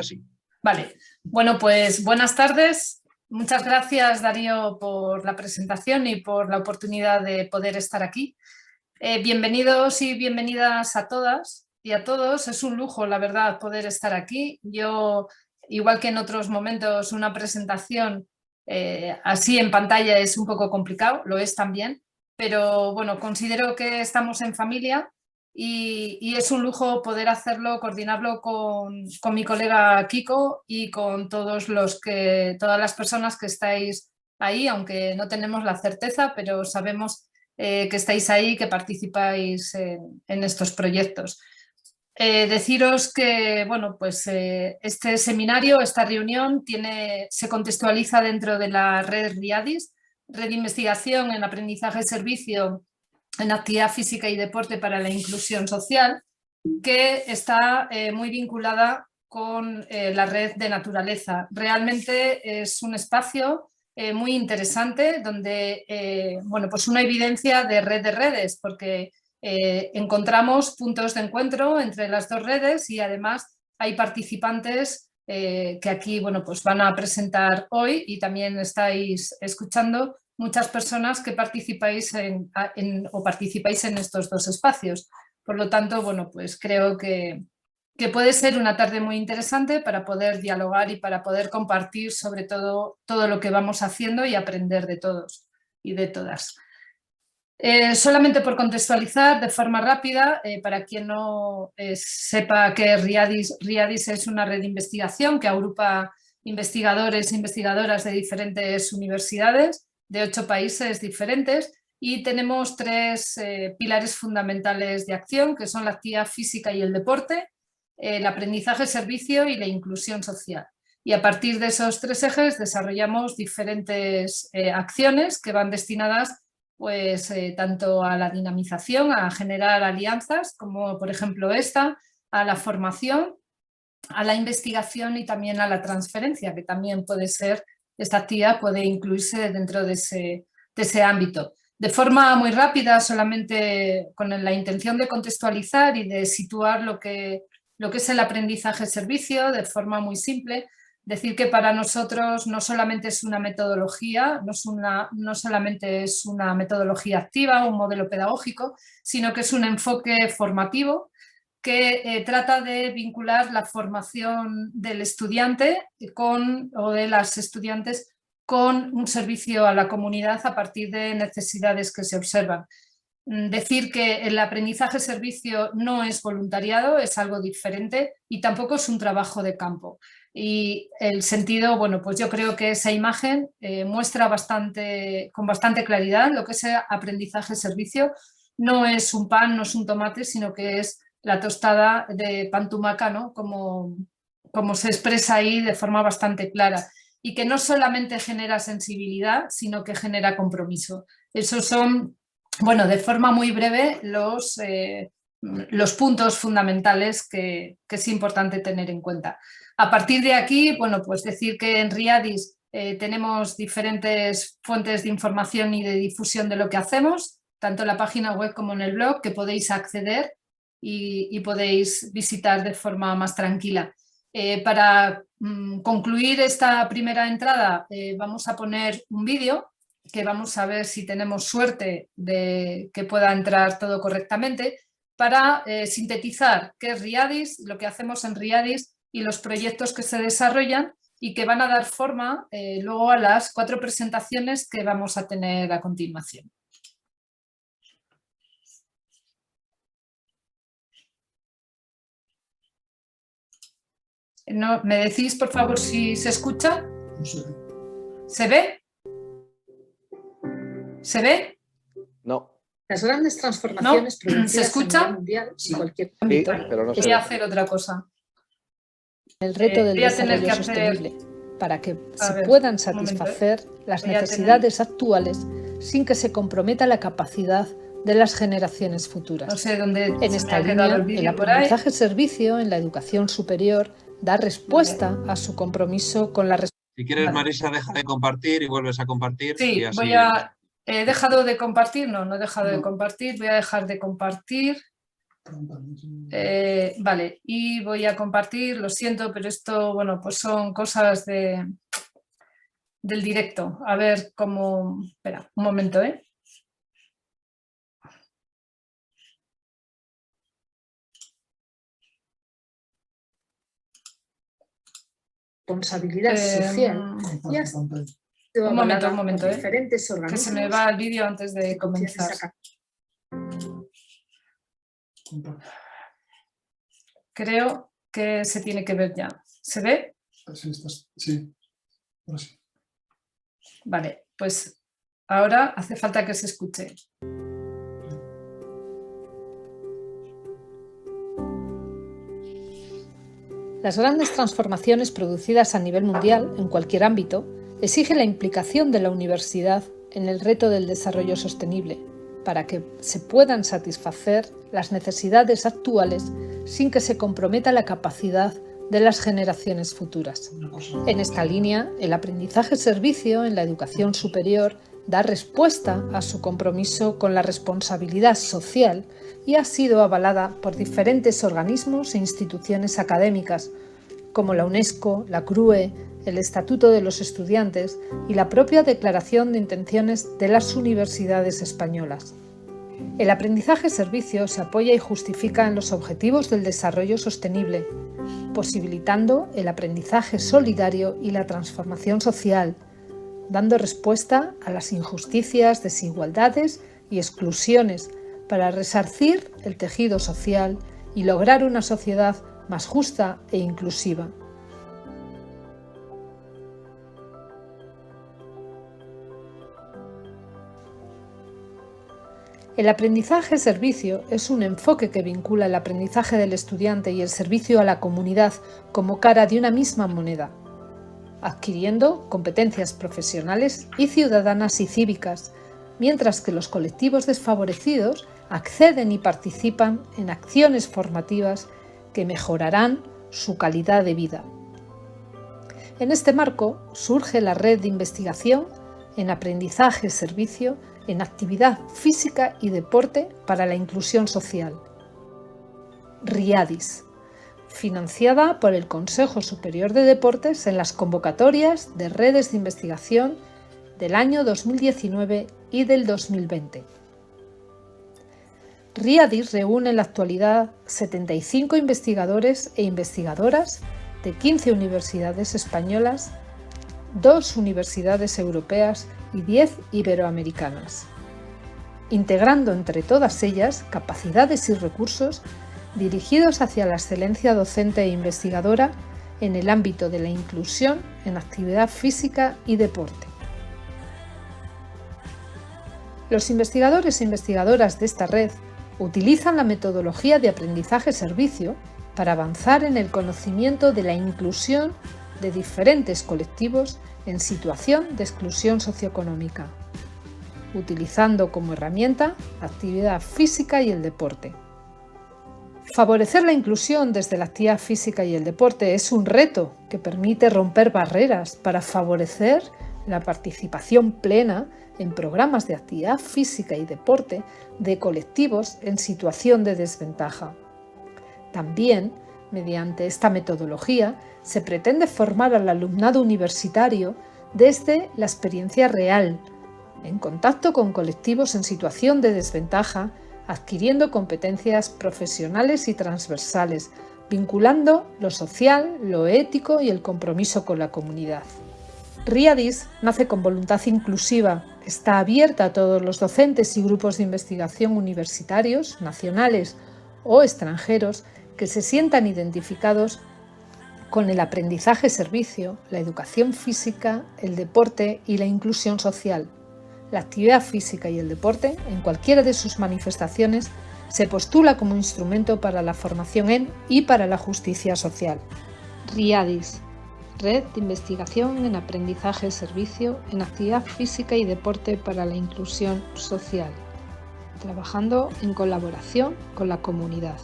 así. Vale, bueno, pues buenas tardes. Muchas gracias, Darío, por la presentación y por la oportunidad de poder estar aquí. Bienvenidos y bienvenidas a todas y a todos. Es un lujo, la verdad, poder estar aquí. Yo, igual que en otros momentos, una presentación así en pantalla es un poco complicado, lo es también, pero bueno, considero que estamos en familia y es un lujo poder hacerlo, coordinarlo con mi colega Kiko y con todas las personas que estáis ahí, aunque no tenemos la certeza, pero sabemos que estáis ahí, que participáis en estos proyectos. Deciros que bueno, pues, este seminario, esta reunión se contextualiza dentro de la red RIADIS, Red de Investigación en Aprendizaje Servicio en Actividad Física y Deporte para la Inclusión Social, que está muy vinculada con la red de naturaleza. Realmente es un espacio muy interesante donde, bueno, pues una evidencia de red de redes, porque encontramos puntos de encuentro entre las dos redes y además hay participantes que aquí, bueno, pues van a presentar hoy y también estáis escuchando muchas personas que participáis participáis en estos dos espacios. Por lo tanto, bueno, pues creo que puede ser una tarde muy interesante para poder dialogar y para poder compartir sobre todo lo que vamos haciendo y aprender de todos y de todas. Solamente por contextualizar de forma rápida, para quien no sepa que RIADIS es una red de investigación que agrupa investigadores e investigadoras de diferentes universidades de 8 países diferentes y tenemos 3 pilares fundamentales de acción, que son la actividad física y el deporte, el aprendizaje, servicio y la inclusión social. Y a partir de esos 3 ejes desarrollamos diferentes acciones que van destinadas pues, tanto a la dinamización, a generar alianzas, como por ejemplo esta, a la formación, a la investigación y también a la transferencia, que también puede ser, esta actividad puede incluirse dentro de ese ámbito. De forma muy rápida, solamente con la intención de contextualizar y de situar lo que es el aprendizaje-servicio de forma muy simple, decir que para nosotros no solamente es una metodología, no solamente es una metodología activa, un modelo pedagógico, sino que es un enfoque formativo que trata de vincular la formación del estudiante o de las estudiantes con un servicio a la comunidad a partir de necesidades que se observan. Decir que el aprendizaje-servicio no es voluntariado, es algo diferente y tampoco es un trabajo de campo. Y el sentido, bueno, pues yo creo que esa imagen muestra con bastante claridad lo que es aprendizaje-servicio. No es un pan, no es un tomate, sino que es la tostada de pan tumaca, ¿no? Como se expresa ahí de forma bastante clara. Y que no solamente genera sensibilidad, sino que genera compromiso. Esos son, bueno, de forma muy breve, los puntos fundamentales que es importante tener en cuenta. A partir de aquí, bueno, pues decir que en RIADIS tenemos diferentes fuentes de información y de difusión de lo que hacemos, tanto en la página web como en el blog, que podéis acceder y podéis visitar de forma más tranquila. Para concluir esta primera entrada, vamos a poner un vídeo que vamos a ver si tenemos suerte de que pueda entrar todo correctamente, para sintetizar qué es RIADIS, lo que hacemos en RIADIS y los proyectos que se desarrollan y que van a dar forma luego a las 4 presentaciones que vamos a tener a continuación. No, ¿me decís, por favor, si se escucha? ¿Se ve? ¿Se ve? No. Las grandes transformaciones producidas ¿Se escucha? a nivel mundial en cualquier ámbito. ámbito. Pero no se Voy a ve. hacer otra cosa. El reto del voy a tener desarrollo que hacer- sostenible, para que se ver, puedan un momento, satisfacer las Voy a necesidades actuales sin que se comprometa la capacidad de las generaciones futuras. No sé dónde En se me esta ha quedado línea, el el vídeo por ahí. aprendizaje-servicio en la educación superior da respuesta a su compromiso con la Si quieres, Vale. Marisa, deja de compartir y vuelves a compartir. Sí, y así... ¿he dejado de compartir? No he dejado de compartir. Voy a dejar de compartir. Vale, y voy a compartir, lo siento, pero esto, bueno, pues son cosas del directo. A ver cómo... Espera, un momento, ¿eh? Responsabilidad social y ha sido un avalada momento, por diferentes que se me organismos va el vídeo antes de y comenzar. Creo que se tiene que ver ya. ¿Se ve? Sí. Ahora sí. Vale, pues ahora hace falta que se escuche. Las grandes transformaciones producidas a nivel mundial, en cualquier ámbito, exigen la implicación de la universidad en el reto del desarrollo sostenible, para que se puedan satisfacer las necesidades actuales sin que se comprometa la capacidad de las generaciones futuras. En esta línea, el aprendizaje-servicio en la educación superior da respuesta a su compromiso con la responsabilidad social y ha sido avalada por diferentes organismos e instituciones académicas, como la UNESCO, la CRUE, el Estatuto de los Estudiantes y la propia Declaración de Intenciones de las Universidades Españolas. El aprendizaje-servicio se apoya y justifica en los objetivos del desarrollo sostenible, posibilitando el aprendizaje solidario y la transformación social, dando respuesta a las injusticias, desigualdades y exclusiones para resarcir el tejido social y lograr una sociedad más justa e inclusiva. El aprendizaje-servicio es un enfoque que vincula el aprendizaje del estudiante y el servicio a la comunidad como cara de una misma moneda, adquiriendo competencias profesionales y ciudadanas y cívicas, mientras que los colectivos desfavorecidos acceden y participan en acciones formativas que mejorarán su calidad de vida. En este marco surge la red de investigación en aprendizaje-servicio en actividad física y deporte para la inclusión social, RIADIS, financiada por el Consejo Superior de Deportes en las convocatorias de redes de investigación del año 2019 y del 2020. RIADIS reúne en la actualidad 75 investigadores e investigadoras de 15 universidades españolas, 2 universidades europeas y 10 iberoamericanas, integrando entre todas ellas capacidades y recursos dirigidos hacia la excelencia docente e investigadora en el ámbito de la inclusión en actividad física y deporte. Los investigadores e investigadoras de esta red utilizan la metodología de aprendizaje-servicio para avanzar en el conocimiento de la inclusión de diferentes colectivos en situación de exclusión socioeconómica, utilizando como herramienta la actividad física y el deporte. Favorecer la inclusión desde la actividad física y el deporte es un reto que permite romper barreras para favorecer la participación plena en programas de actividad física y deporte de colectivos en situación de desventaja. También, mediante esta metodología, se pretende formar al alumnado universitario desde la experiencia real, en contacto con colectivos en situación de desventaja, adquiriendo competencias profesionales y transversales, vinculando lo social, lo ético y el compromiso con la comunidad. RIADIS nace con voluntad inclusiva, está abierta a todos los docentes y grupos de investigación universitarios, nacionales o extranjeros, que se sientan identificados con el aprendizaje-servicio, la educación física, el deporte y la inclusión social. La actividad física y el deporte, en cualquiera de sus manifestaciones, se postula como instrumento para la formación en y para la justicia social. RIADIS, Red de Investigación en Aprendizaje-Servicio en Actividad Física y Deporte para la Inclusión Social, trabajando en colaboración con la comunidad.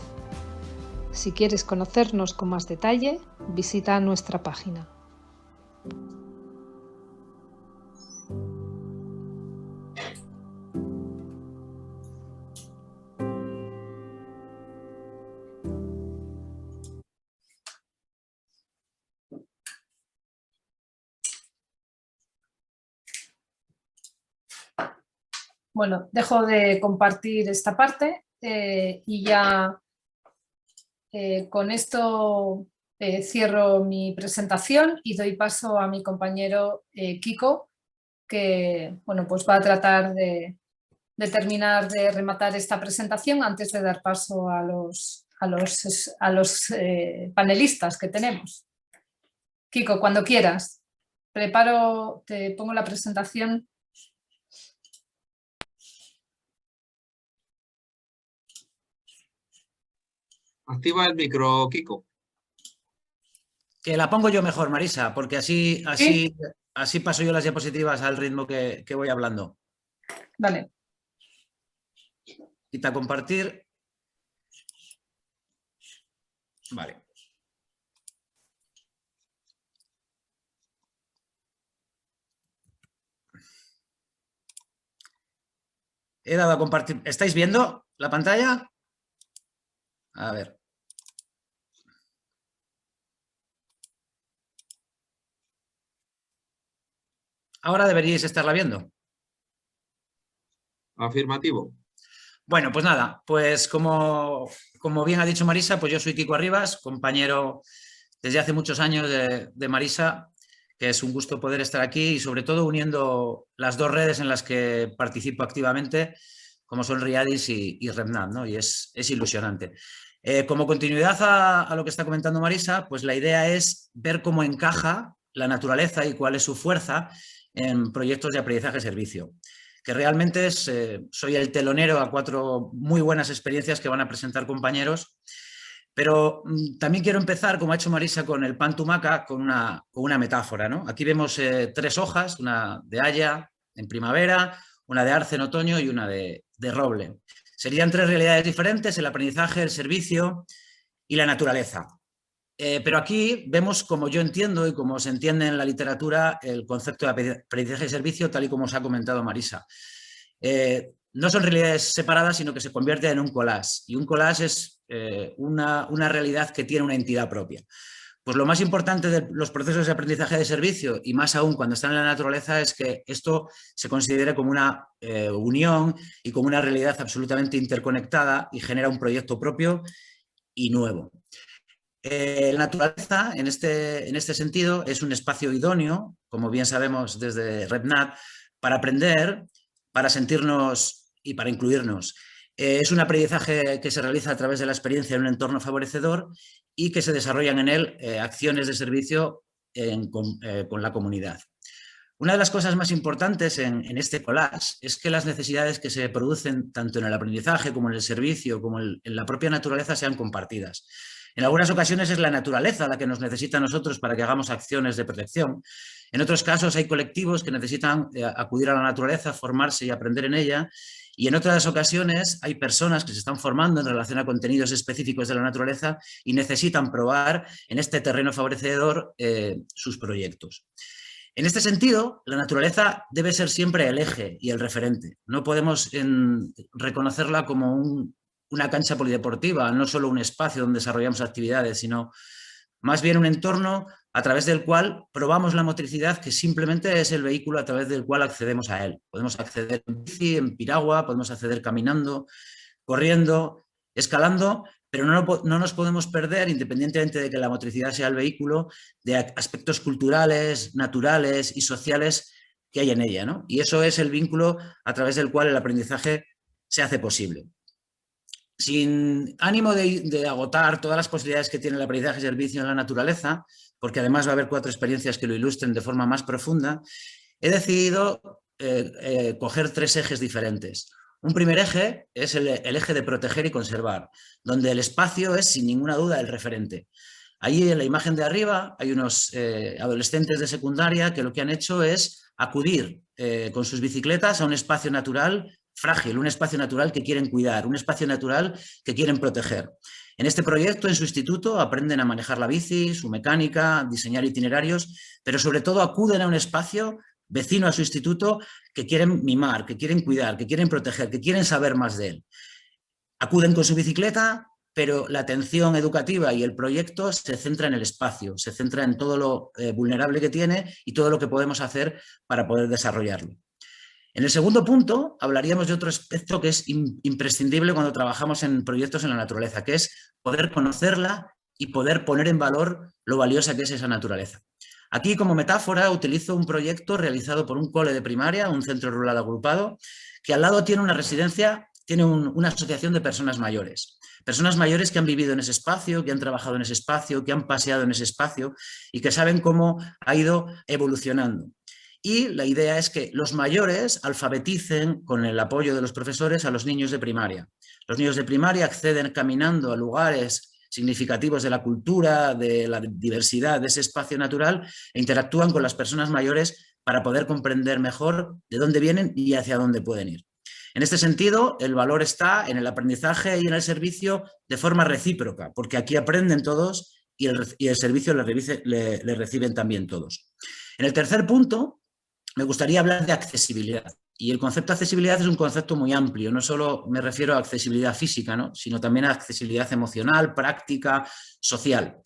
Si quieres conocernos con más detalle, visita nuestra página. Bueno, dejo de compartir esta parte y ya con esto cierro mi presentación y doy paso a mi compañero Kiko, que bueno, pues va a tratar de terminar de rematar esta presentación antes de dar paso a los panelistas que tenemos. Kiko, cuando quieras. Te pongo la presentación. Activa el micro, Kiko. Que la pongo yo mejor, Marisa, porque así paso yo las diapositivas al ritmo que voy hablando. Vale. Quita compartir. Vale. He dado a compartir. ¿Estáis viendo la pantalla? A ver. Ahora deberíais estarla viendo. Afirmativo. Bueno, pues nada, pues como bien ha dicho Marisa, pues yo soy Kiko Arribas, compañero desde hace muchos años de Marisa, que es un gusto poder estar aquí y sobre todo uniendo las dos redes en las que participo activamente, como son Riadis y RedNat, ¿no? Y es ilusionante. Como continuidad a lo que está comentando Marisa, pues la idea es ver cómo encaja la naturaleza y cuál es su fuerza en proyectos de aprendizaje-servicio. Que realmente soy el telonero a 4 muy buenas experiencias que van a presentar compañeros, pero también quiero empezar, como ha hecho Marisa, con el pan tumaca, con una metáfora, ¿no? Aquí vemos 3 hojas, una de haya en primavera, una de arce en otoño y una de roble. Serían 3 realidades diferentes: el aprendizaje, el servicio y la naturaleza. Pero aquí vemos, como yo entiendo y como se entiende en la literatura, el concepto de aprendizaje y servicio, tal y como os ha comentado Marisa. No son realidades separadas, sino que se convierten en un collage. Y un collage es una realidad que tiene una entidad propia. Pues lo más importante de los procesos de aprendizaje de servicio, y más aún cuando están en la naturaleza, es que esto se considere como una unión y como una realidad absolutamente interconectada y genera un proyecto propio y nuevo. La naturaleza, en este sentido, es un espacio idóneo, como bien sabemos desde RedNat, para aprender, para sentirnos y para incluirnos. Es un aprendizaje que se realiza a través de la experiencia en un entorno favorecedor y que se desarrollan en él acciones de servicio con la comunidad. Una de las cosas más importantes en este collage es que las necesidades que se producen tanto en el aprendizaje como en el servicio, como en la propia naturaleza, sean compartidas. En algunas ocasiones es la naturaleza la que nos necesita a nosotros para que hagamos acciones de protección. En otros casos hay colectivos que necesitan acudir a la naturaleza, formarse y aprender en ella. Y en otras ocasiones hay personas que se están formando en relación a contenidos específicos de la naturaleza y necesitan probar en este terreno favorecedor sus proyectos. En este sentido, la naturaleza debe ser siempre el eje y el referente. No podemos reconocerla como una cancha polideportiva, no solo un espacio donde desarrollamos actividades, sino más bien un entorno a través del cual probamos la motricidad, que simplemente es el vehículo a través del cual accedemos a él. Podemos acceder en bici, en piragua, podemos acceder caminando, corriendo, escalando, pero no nos podemos perder, independientemente de que la motricidad sea el vehículo, de aspectos culturales, naturales y sociales que hay en ella, ¿no? Y eso es el vínculo a través del cual el aprendizaje se hace posible. Sin ánimo de agotar todas las posibilidades que tiene el aprendizaje y servicio en la naturaleza, porque además va a haber 4 experiencias que lo ilustren de forma más profunda, he decidido coger 3 ejes diferentes. Un primer eje es el eje de proteger y conservar, donde el espacio es sin ninguna duda el referente. Allí en la imagen de arriba hay unos adolescentes de secundaria que lo que han hecho es acudir con sus bicicletas a un espacio natural frágil, un espacio natural que quieren cuidar, un espacio natural que quieren proteger. En este proyecto, en su instituto, aprenden a manejar la bici, su mecánica, diseñar itinerarios, pero sobre todo acuden a un espacio vecino a su instituto que quieren mimar, que quieren cuidar, que quieren proteger, que quieren saber más de él. Acuden con su bicicleta, pero la atención educativa y el proyecto se centra en el espacio, se centra en todo lo vulnerable que tiene y todo lo que podemos hacer para poder desarrollarlo. En el segundo punto hablaríamos de otro aspecto que es imprescindible cuando trabajamos en proyectos en la naturaleza, que es poder conocerla y poder poner en valor lo valiosa que es esa naturaleza. Aquí, como metáfora, utilizo un proyecto realizado por un cole de primaria, un centro rural agrupado, que al lado tiene una residencia, tiene una asociación de personas mayores. Personas mayores que han vivido en ese espacio, que han trabajado en ese espacio, que han paseado en ese espacio y que saben cómo ha ido evolucionando. Y la idea es que los mayores alfabeticen, con el apoyo de los profesores, a los niños de primaria. Los niños de primaria acceden caminando a lugares significativos de la cultura, de la diversidad de ese espacio natural e interactúan con las personas mayores para poder comprender mejor de dónde vienen y hacia dónde pueden ir. En este sentido, el valor está en el aprendizaje y en el servicio de forma recíproca, porque aquí aprenden todos y el servicio le reciben también todos. En el tercer punto, me gustaría hablar de accesibilidad. Y el concepto de accesibilidad es un concepto muy amplio, no solo me refiero a accesibilidad física, ¿no?, sino también a accesibilidad emocional, práctica, social.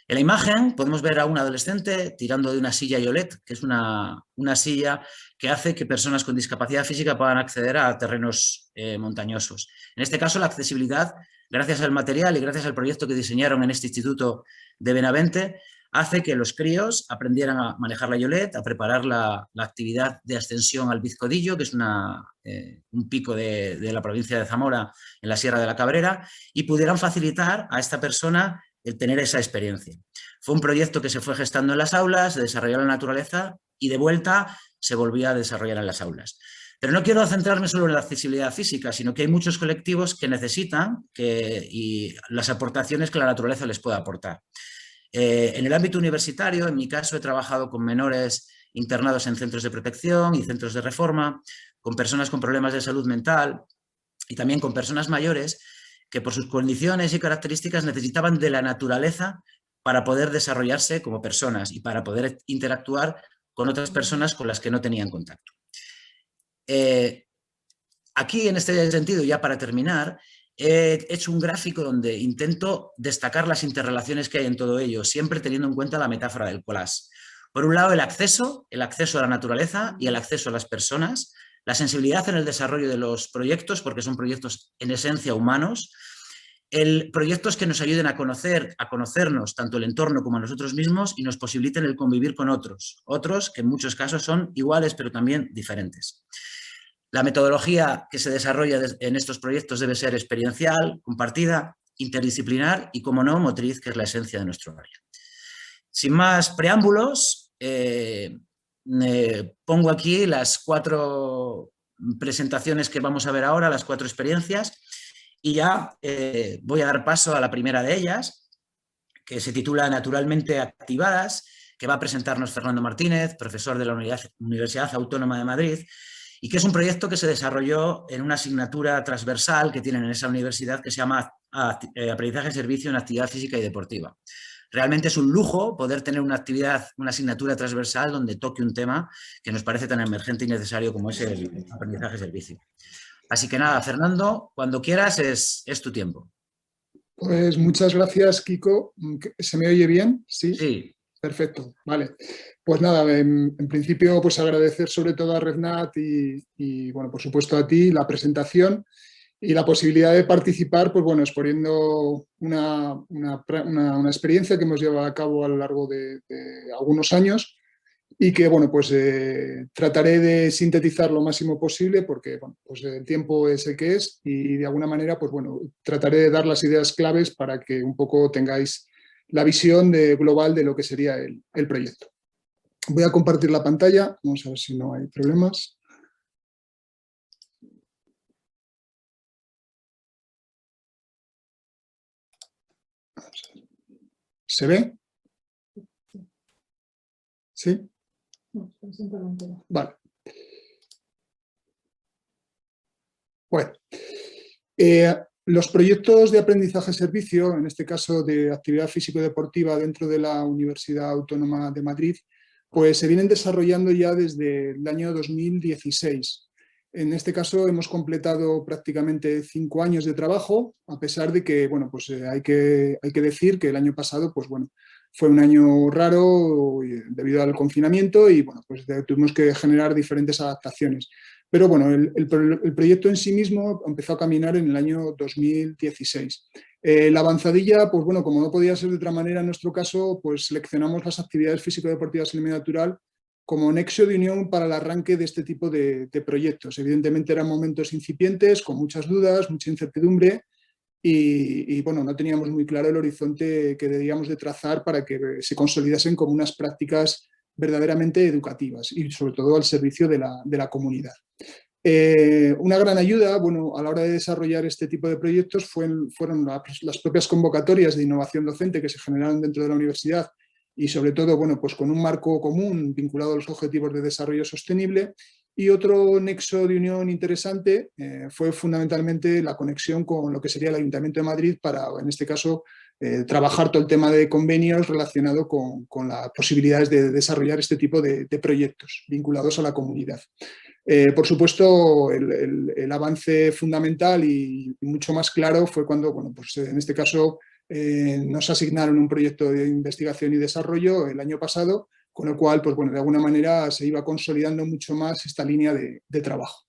En la imagen podemos ver a un adolescente tirando de una silla Yolet, que es una silla que hace que personas con discapacidad física puedan acceder a terrenos montañosos. En este caso, la accesibilidad, gracias al material y gracias al proyecto que diseñaron en este instituto de Benavente, hace que los críos aprendieran a manejar la Yolet, a preparar la actividad de ascensión al Vizcodillo, que es un pico de la provincia de Zamora, en la Sierra de la Cabrera, y pudieran facilitar a esta persona el tener esa experiencia. Fue un proyecto que se fue gestando en las aulas, se desarrolló en la naturaleza y de vuelta se volvía a desarrollar en las aulas. Pero no quiero centrarme solo en la accesibilidad física, sino que hay muchos colectivos que necesitan y las aportaciones que la naturaleza les puede aportar. En el ámbito universitario, en mi caso, he trabajado con menores internados en centros de protección y centros de reforma, con personas con problemas de salud mental y también con personas mayores que por sus condiciones y características necesitaban de la naturaleza para poder desarrollarse como personas y para poder interactuar con otras personas con las que no tenían contacto. Aquí, en este sentido, ya para terminar, he hecho un gráfico donde intento destacar las interrelaciones que hay en todo ello, siempre teniendo en cuenta la metáfora del collage. Por un lado, el acceso a la naturaleza y el acceso a las personas, la sensibilidad en el desarrollo de los proyectos, porque son proyectos en esencia humanos, proyectos que nos ayuden a conocernos tanto el entorno como a nosotros mismos y nos posibiliten el convivir con otros que en muchos casos son iguales pero también diferentes. La metodología que se desarrolla en estos proyectos debe ser experiencial, compartida, interdisciplinar y, como no, motriz, que es la esencia de nuestro área. Sin más preámbulos, pongo aquí las 4 presentaciones que vamos a ver ahora, las 4 experiencias, y ya voy a dar paso a la primera de ellas, que se titula Naturalmente Activadas, que va a presentarnos Fernando Martínez, profesor de la Universidad Autónoma de Madrid, y que es un proyecto que se desarrolló en una asignatura transversal que tienen en esa universidad que se llama Aprendizaje Servicio en Actividad Física y Deportiva. Realmente es un lujo poder tener una asignatura transversal donde toque un tema que nos parece tan emergente y necesario como es el aprendizaje servicio. Así que nada, Fernando, cuando quieras es tu tiempo. Pues muchas gracias, Kiko. ¿Se me oye bien? Sí. Sí. Perfecto, vale. Pues nada, en principio pues agradecer sobre todo a RedNat y bueno, por supuesto a ti la presentación y la posibilidad de participar, pues bueno, exponiendo una experiencia que hemos llevado a cabo a lo largo de algunos años y que bueno, pues trataré de sintetizar lo máximo posible porque bueno, pues el tiempo es el que es y de alguna manera pues bueno, trataré de dar las ideas claves para que un poco tengáis la visión global de lo que sería el proyecto. Voy a compartir la pantalla, vamos a ver si no hay problemas. ¿Se ve? ¿Sí? Vale. Bueno. Los proyectos de aprendizaje-servicio, en este caso de actividad físico-deportiva dentro de la Universidad Autónoma de Madrid, pues se vienen desarrollando ya desde el año 2016. En este caso hemos completado prácticamente 5 años de trabajo, a pesar de que, bueno, pues hay que decir que el año pasado, pues bueno, fue un año raro debido al confinamiento y, bueno, pues tuvimos que generar diferentes adaptaciones. Pero bueno, el proyecto en sí mismo empezó a caminar en el año 2016. La avanzadilla, pues bueno, como no podía ser de otra manera en nuestro caso, pues seleccionamos las actividades físico-deportivas en el medio natural como nexo de unión para el arranque de este tipo de proyectos. Evidentemente eran momentos incipientes, con muchas dudas, mucha incertidumbre y bueno, no teníamos muy claro el horizonte que debíamos de trazar para que se consolidasen como unas prácticas verdaderamente educativas y sobre todo al servicio de la comunidad. Una gran ayuda, bueno, a la hora de desarrollar este tipo de proyectos fueron las propias convocatorias de innovación docente que se generaron dentro de la universidad y sobre todo, bueno, pues con un marco común vinculado a los objetivos de desarrollo sostenible. Y otro nexo de unión interesante fue fundamentalmente la conexión con lo que sería el Ayuntamiento de Madrid para, en este caso, trabajar todo el tema de convenios relacionado con las posibilidades de desarrollar este tipo de proyectos vinculados a la comunidad. Por supuesto, el avance fundamental y mucho más claro fue cuando, bueno, pues en este caso nos asignaron un proyecto de investigación y desarrollo el año pasado, con lo cual, pues bueno, de alguna manera se iba consolidando mucho más esta línea de trabajo.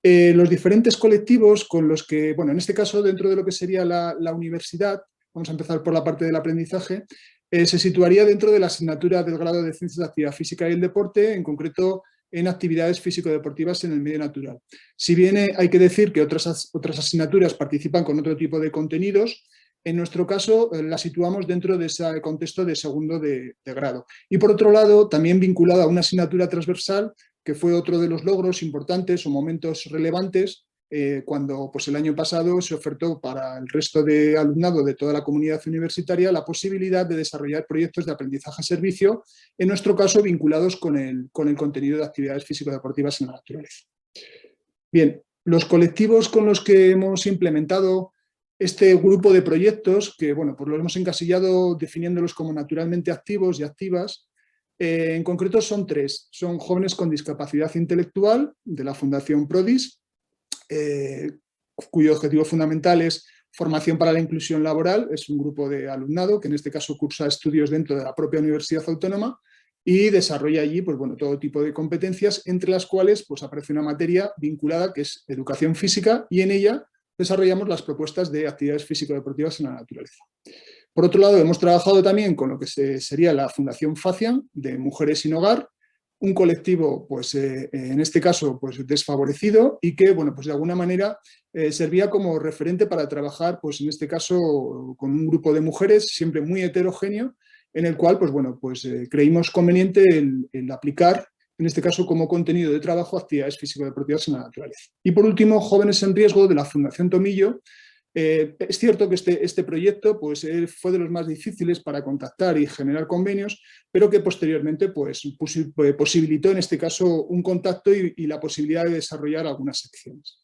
Los diferentes colectivos con los que, bueno, en este caso dentro de lo que sería la universidad, vamos a empezar por la parte del aprendizaje, se situaría dentro de la asignatura del grado de Ciencias de la Actividad Física y el Deporte, en concreto en actividades físico-deportivas en el medio natural. Si bien hay que decir que otras asignaturas participan con otro tipo de contenidos, en nuestro caso la situamos dentro de ese contexto de segundo de grado. Y por otro lado, también vinculada a una asignatura transversal, que fue otro de los logros importantes o momentos relevantes cuando pues, el año pasado se ofertó para el resto de alumnado de toda la comunidad universitaria la posibilidad de desarrollar proyectos de aprendizaje-servicio, en nuestro caso vinculados con el contenido de actividades físico-deportivas en la naturaleza. Bien, los colectivos con los que hemos implementado este grupo de proyectos, que bueno, pues los hemos encasillado definiéndolos como naturalmente activos y activas, en concreto son tres. Son jóvenes con discapacidad intelectual de la Fundación Prodis, cuyo objetivo fundamental es formación para la inclusión laboral. Es un grupo de alumnado que en este caso cursa estudios dentro de la propia Universidad Autónoma y desarrolla allí pues, bueno, todo tipo de competencias, entre las cuales pues, aparece una materia vinculada que es educación física y en ella desarrollamos las propuestas de actividades físico-deportivas en la naturaleza. Por otro lado, hemos trabajado también con lo que sería la Fundación Facian de Mujeres Sin Hogar, un colectivo, pues, en este caso, pues, desfavorecido y que, bueno, pues, de alguna manera servía como referente para trabajar, pues, en este caso, con un grupo de mujeres siempre muy heterogéneo, en el cual, pues, bueno, pues, creímos conveniente el aplicar, en este caso, como contenido de trabajo, actividades físico-deportivas en la naturaleza. Y por último, Jóvenes en Riesgo de la Fundación Tomillo. Es cierto que este proyecto pues, fue de los más difíciles para contactar y generar convenios, pero que posteriormente pues, posibilitó en este caso un contacto y la posibilidad de desarrollar algunas secciones.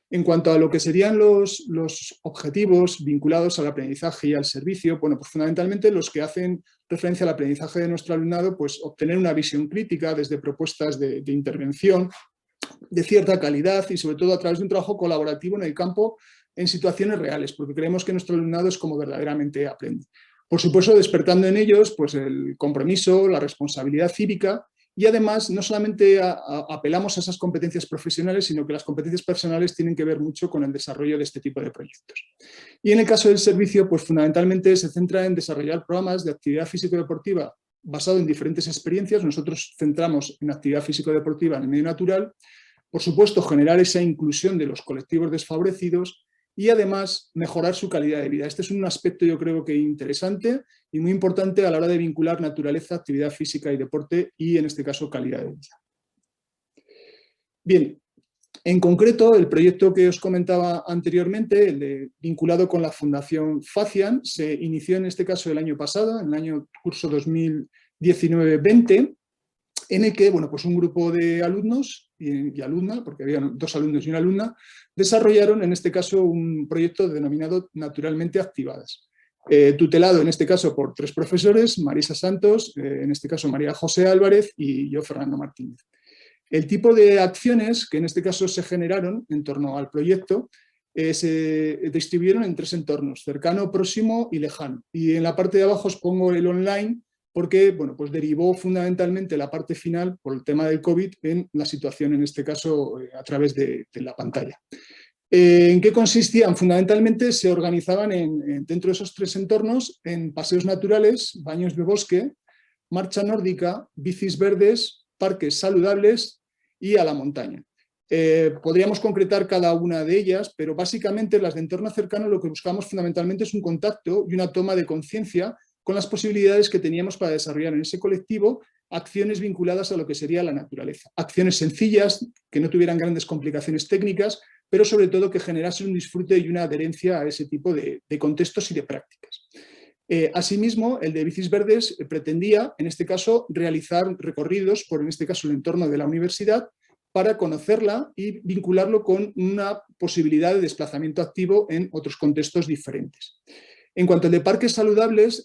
En cuanto a lo que serían los objetivos vinculados al aprendizaje y al servicio, bueno, pues fundamentalmente los que hacen referencia al aprendizaje de nuestro alumnado, pues obtener una visión crítica desde propuestas de intervención de cierta calidad y sobre todo a través de un trabajo colaborativo en el campo en situaciones reales, porque creemos que nuestro alumnado es como verdaderamente aprende. Por supuesto, despertando en ellos pues, el compromiso, la responsabilidad cívica y además no solamente apelamos a esas competencias profesionales, sino que las competencias personales tienen que ver mucho con el desarrollo de este tipo de proyectos. Y en el caso del servicio, pues fundamentalmente se centra en desarrollar programas de actividad físico-deportiva basado en diferentes experiencias. Nosotros centramos en actividad físico-deportiva en el medio natural, por supuesto generar esa inclusión de los colectivos desfavorecidos y además mejorar su calidad de vida. Este es un aspecto yo creo que interesante y muy importante a la hora de vincular naturaleza, actividad física y deporte y en este caso calidad de vida. Bien, en concreto el proyecto que os comentaba anteriormente, vinculado con la Fundación Facian, se inició en este caso el año pasado, en el año curso 2019-20, en el que bueno, pues un grupo de alumnos y alumna, porque había 2 alumnos y una alumna, desarrollaron en este caso un proyecto denominado Naturalmente Activadas, tutelado en este caso por 3 profesores, Marisa Santos, en este caso María José Álvarez y yo, Fernando Martínez. El tipo de acciones que en este caso se generaron en torno al proyecto se distribuyeron en 3 entornos, cercano, próximo y lejano. Y en la parte de abajo os pongo el online, porque bueno, pues derivó fundamentalmente la parte final por el tema del COVID en la situación, en este caso, a través de la pantalla. ¿En qué consistían? Fundamentalmente se organizaban dentro de esos 3 entornos en paseos naturales, baños de bosque, marcha nórdica, bicis verdes, parques saludables y a la montaña. Podríamos concretar cada una de ellas, pero básicamente las de entorno cercano lo que buscamos fundamentalmente es un contacto y una toma de conciencia con las posibilidades que teníamos para desarrollar en ese colectivo acciones vinculadas a lo que sería la naturaleza. Acciones sencillas, que no tuvieran grandes complicaciones técnicas, pero sobre todo que generasen un disfrute y una adherencia a ese tipo de contextos y de prácticas. Asimismo, el de bicis verdes pretendía, en este caso, realizar recorridos por, en este caso, el entorno de la universidad para conocerla y vincularlo con una posibilidad de desplazamiento activo en otros contextos diferentes. En cuanto al de parques saludables,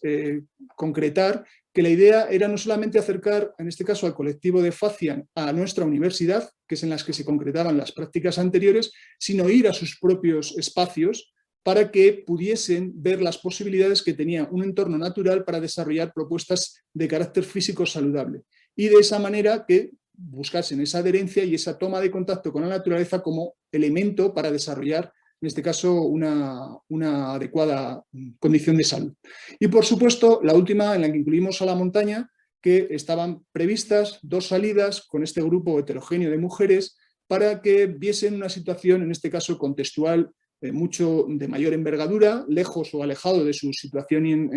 concretar que la idea era no solamente acercar, en este caso al colectivo de Facian, a nuestra universidad, que es en las que se concretaban las prácticas anteriores, sino ir a sus propios espacios para que pudiesen ver las posibilidades que tenía un entorno natural para desarrollar propuestas de carácter físico saludable. Y de esa manera que buscasen esa adherencia y esa toma de contacto con la naturaleza como elemento para desarrollar, en este caso, una adecuada condición de salud. Y, por supuesto, la última, en la que incluimos a la montaña, que estaban previstas 2 salidas con este grupo heterogéneo de mujeres para que viesen una situación, en este caso, contextual, mucho de mayor envergadura, lejos o alejado de su situación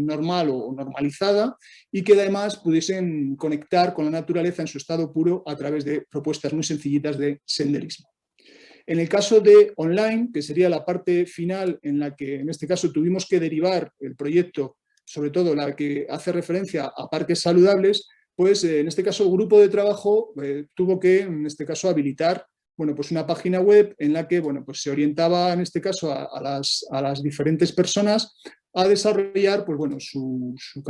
normal o normalizada, y que además pudiesen conectar con la naturaleza en su estado puro a través de propuestas muy sencillitas de senderismo. En el caso de online, que sería la parte final en la que en este caso tuvimos que derivar el proyecto, sobre todo la que hace referencia a parques saludables, pues en este caso el grupo de trabajo tuvo que, en este caso, habilitar pues una página web en la que pues se orientaba, en este caso, a las diferentes personas a desarrollar sus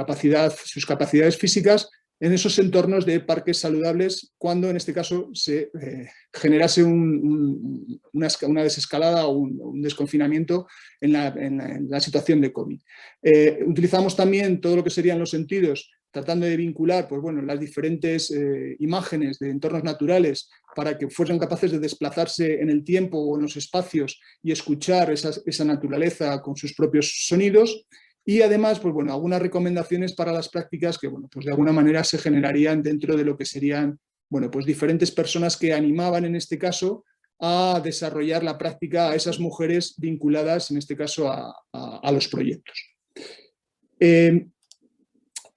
capacidades físicas en esos entornos de parques saludables cuando, en este caso, se generase una desescalada o un desconfinamiento en la situación de COVID. Utilizamos también todo lo que serían los sentidos, tratando de vincular las diferentes imágenes de entornos naturales para que fueran capaces de desplazarse en el tiempo o en los espacios y escuchar esa naturaleza con sus propios sonidos. Y además, algunas recomendaciones para las prácticas que, de alguna manera se generarían dentro de lo que serían, diferentes personas que animaban, en este caso, a desarrollar la práctica a esas mujeres vinculadas, en este caso, a los proyectos.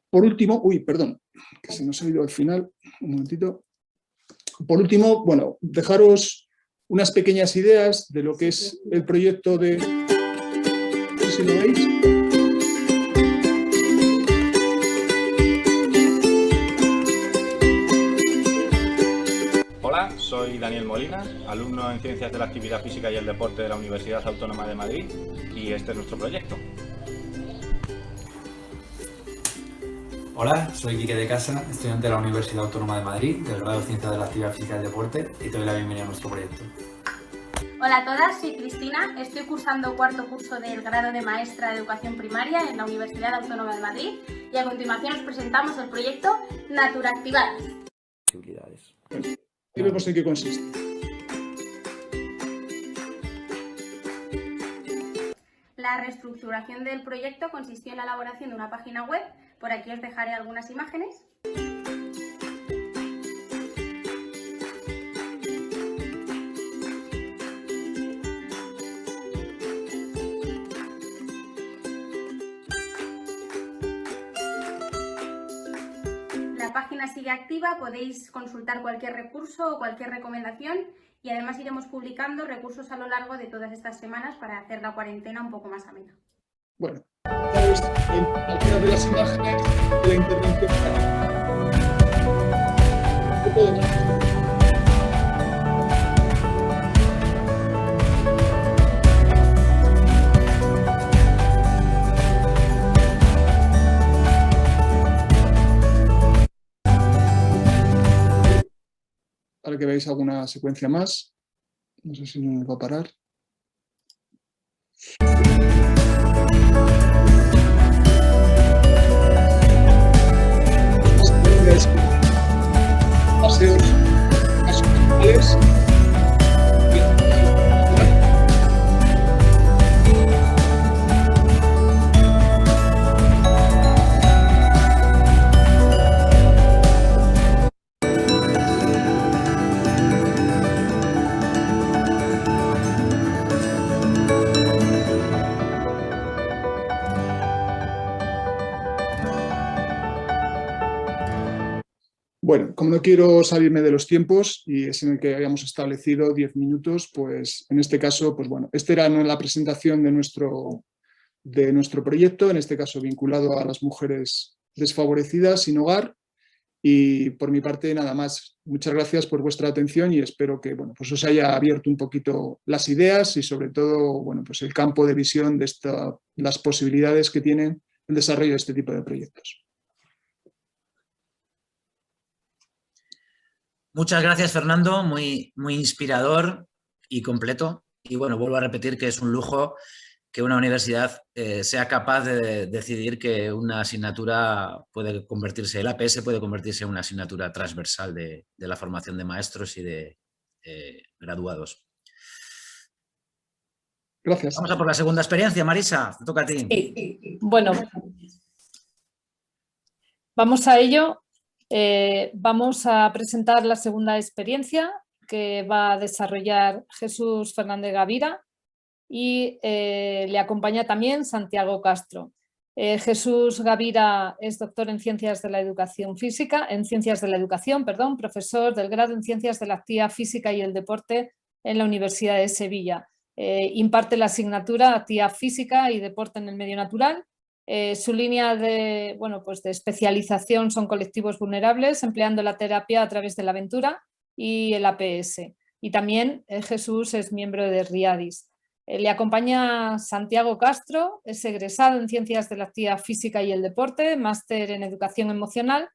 Por último, que se nos ha ido al final, un momentito. Por último, dejaros unas pequeñas ideas de lo que es el proyecto de... No sé si lo veis. Hola, soy Daniel Molina, alumno en Ciencias de la Actividad Física y el Deporte de la Universidad Autónoma de Madrid, y este es nuestro proyecto. Hola, soy Quique de Casa, estudiante de la Universidad Autónoma de Madrid, del grado de Ciencias de la Actividad Física y el Deporte, y te doy la bienvenida a nuestro proyecto. Hola a todas, soy Cristina, estoy cursando 4º curso del grado de Maestra de Educación Primaria en la Universidad Autónoma de Madrid, y a continuación os presentamos el proyecto Naturactivadas. Y vemos en qué consiste. La reestructuración del proyecto consistió en la elaboración de una página web. Por aquí os dejaré algunas imágenes. La página sigue activa, podéis consultar cualquier recurso o cualquier recomendación, y además iremos publicando recursos a lo largo de todas estas semanas para hacer la cuarentena un poco más amena. Bueno, en alguna de las imágenes de la intervención. Para que veáis alguna secuencia más. No sé si nos va a parar. Bueno, como no quiero salirme de los tiempos y es en el que habíamos establecido 10 minutos, pues en este caso, pues bueno, esta era la presentación de nuestro proyecto, en este caso vinculado a las mujeres desfavorecidas sin hogar. Y por mi parte, nada más. Muchas gracias por vuestra atención y espero que bueno, pues os haya abierto un poquito las ideas y sobre todo bueno, pues el campo de visión de las posibilidades que tienen el desarrollo de este tipo de proyectos. Muchas gracias, Fernando, muy inspirador y completo. Y bueno, vuelvo a repetir que es un lujo que una universidad sea capaz de decidir que una asignatura puede convertirse, el APS puede convertirse en una asignatura transversal de la formación de maestros y de graduados. Gracias. Vamos a por la segunda experiencia, Marisa, te toca a ti. Bueno, vamos a ello. Vamos a presentar la segunda experiencia que va a desarrollar Jesús Fernández Gavira y le acompaña también Santiago Castro. Jesús Gavira es doctor en Ciencias de la Educación Física, profesor del grado en Ciencias de la Actividad Física y el Deporte en la Universidad de Sevilla. Imparte la asignatura Actividad Física y Deporte en el Medio Natural. Su línea de especialización son colectivos vulnerables, empleando la terapia a través de la aventura y el APS. Y también Jesús es miembro de RIADIS. Le acompaña Santiago Castro, es egresado en Ciencias de la Actividad Física y el Deporte, máster en Educación Emocional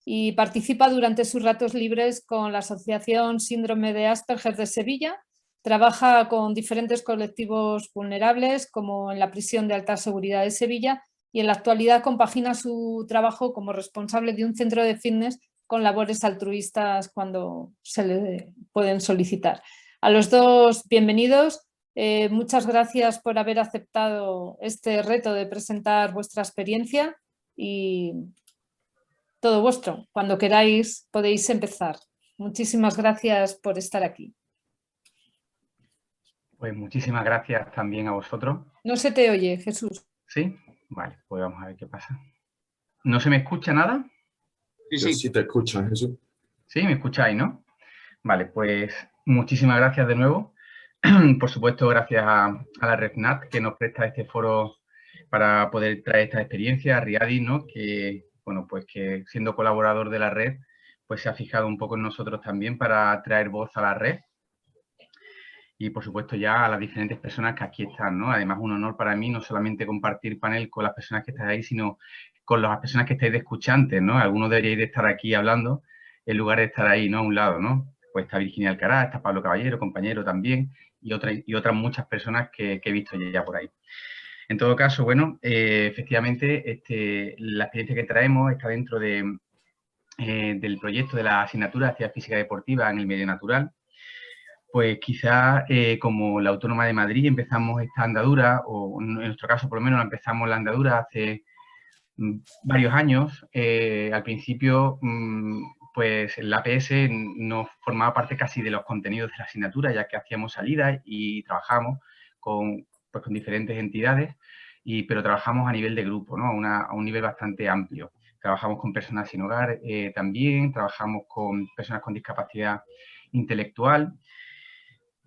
y participa durante sus ratos libres con la Asociación Síndrome de Asperger de Sevilla. Trabaja con diferentes colectivos vulnerables como en la Prisión de Alta Seguridad de Sevilla y en la actualidad compagina su trabajo como responsable de un centro de fitness con labores altruistas cuando se le pueden solicitar. A los dos, bienvenidos. Muchas gracias por haber aceptado este reto de presentar vuestra experiencia y todo vuestro. Cuando queráis podéis empezar. Muchísimas gracias por estar aquí. Pues muchísimas gracias también a vosotros. No se te oye, Jesús. ¿Sí? Vale, pues vamos a ver qué pasa. ¿No se me escucha nada? Sí, sí te escuchan, Jesús. Sí, me escucháis, ¿no? Vale, pues muchísimas gracias de nuevo. Por supuesto, gracias a la RedNat que nos presta este foro para poder traer esta experiencia, a RIADIS, ¿no? Que, bueno, pues que siendo colaborador de la red, pues se ha fijado un poco en nosotros también para traer voz a la red. Y, por supuesto, ya a las diferentes personas que aquí están, ¿no? Además, un honor para mí no solamente compartir panel con las personas que estáis ahí, sino con las personas que estáis de escuchantes, ¿no? Algunos deberíais de estar aquí hablando en lugar de estar ahí, ¿no? A un lado, ¿no? Pues está Virginia Alcaraz, está Pablo Caballero, compañero también, y otras muchas personas que he visto ya por ahí. En todo caso, bueno, efectivamente, la experiencia que traemos está dentro del proyecto de la asignatura de Actividad Física Deportiva en el Medio Natural. Pues quizás como la Autónoma de Madrid empezamos esta andadura, o en nuestro caso por lo menos empezamos la andadura hace varios años. Al principio, pues la APS no formaba parte casi de los contenidos de la asignatura, ya que hacíamos salidas y trabajamos con diferentes entidades, pero trabajamos a nivel de grupo, ¿no? A un nivel bastante amplio. Trabajamos con personas sin hogar también, trabajamos con personas con discapacidad intelectual.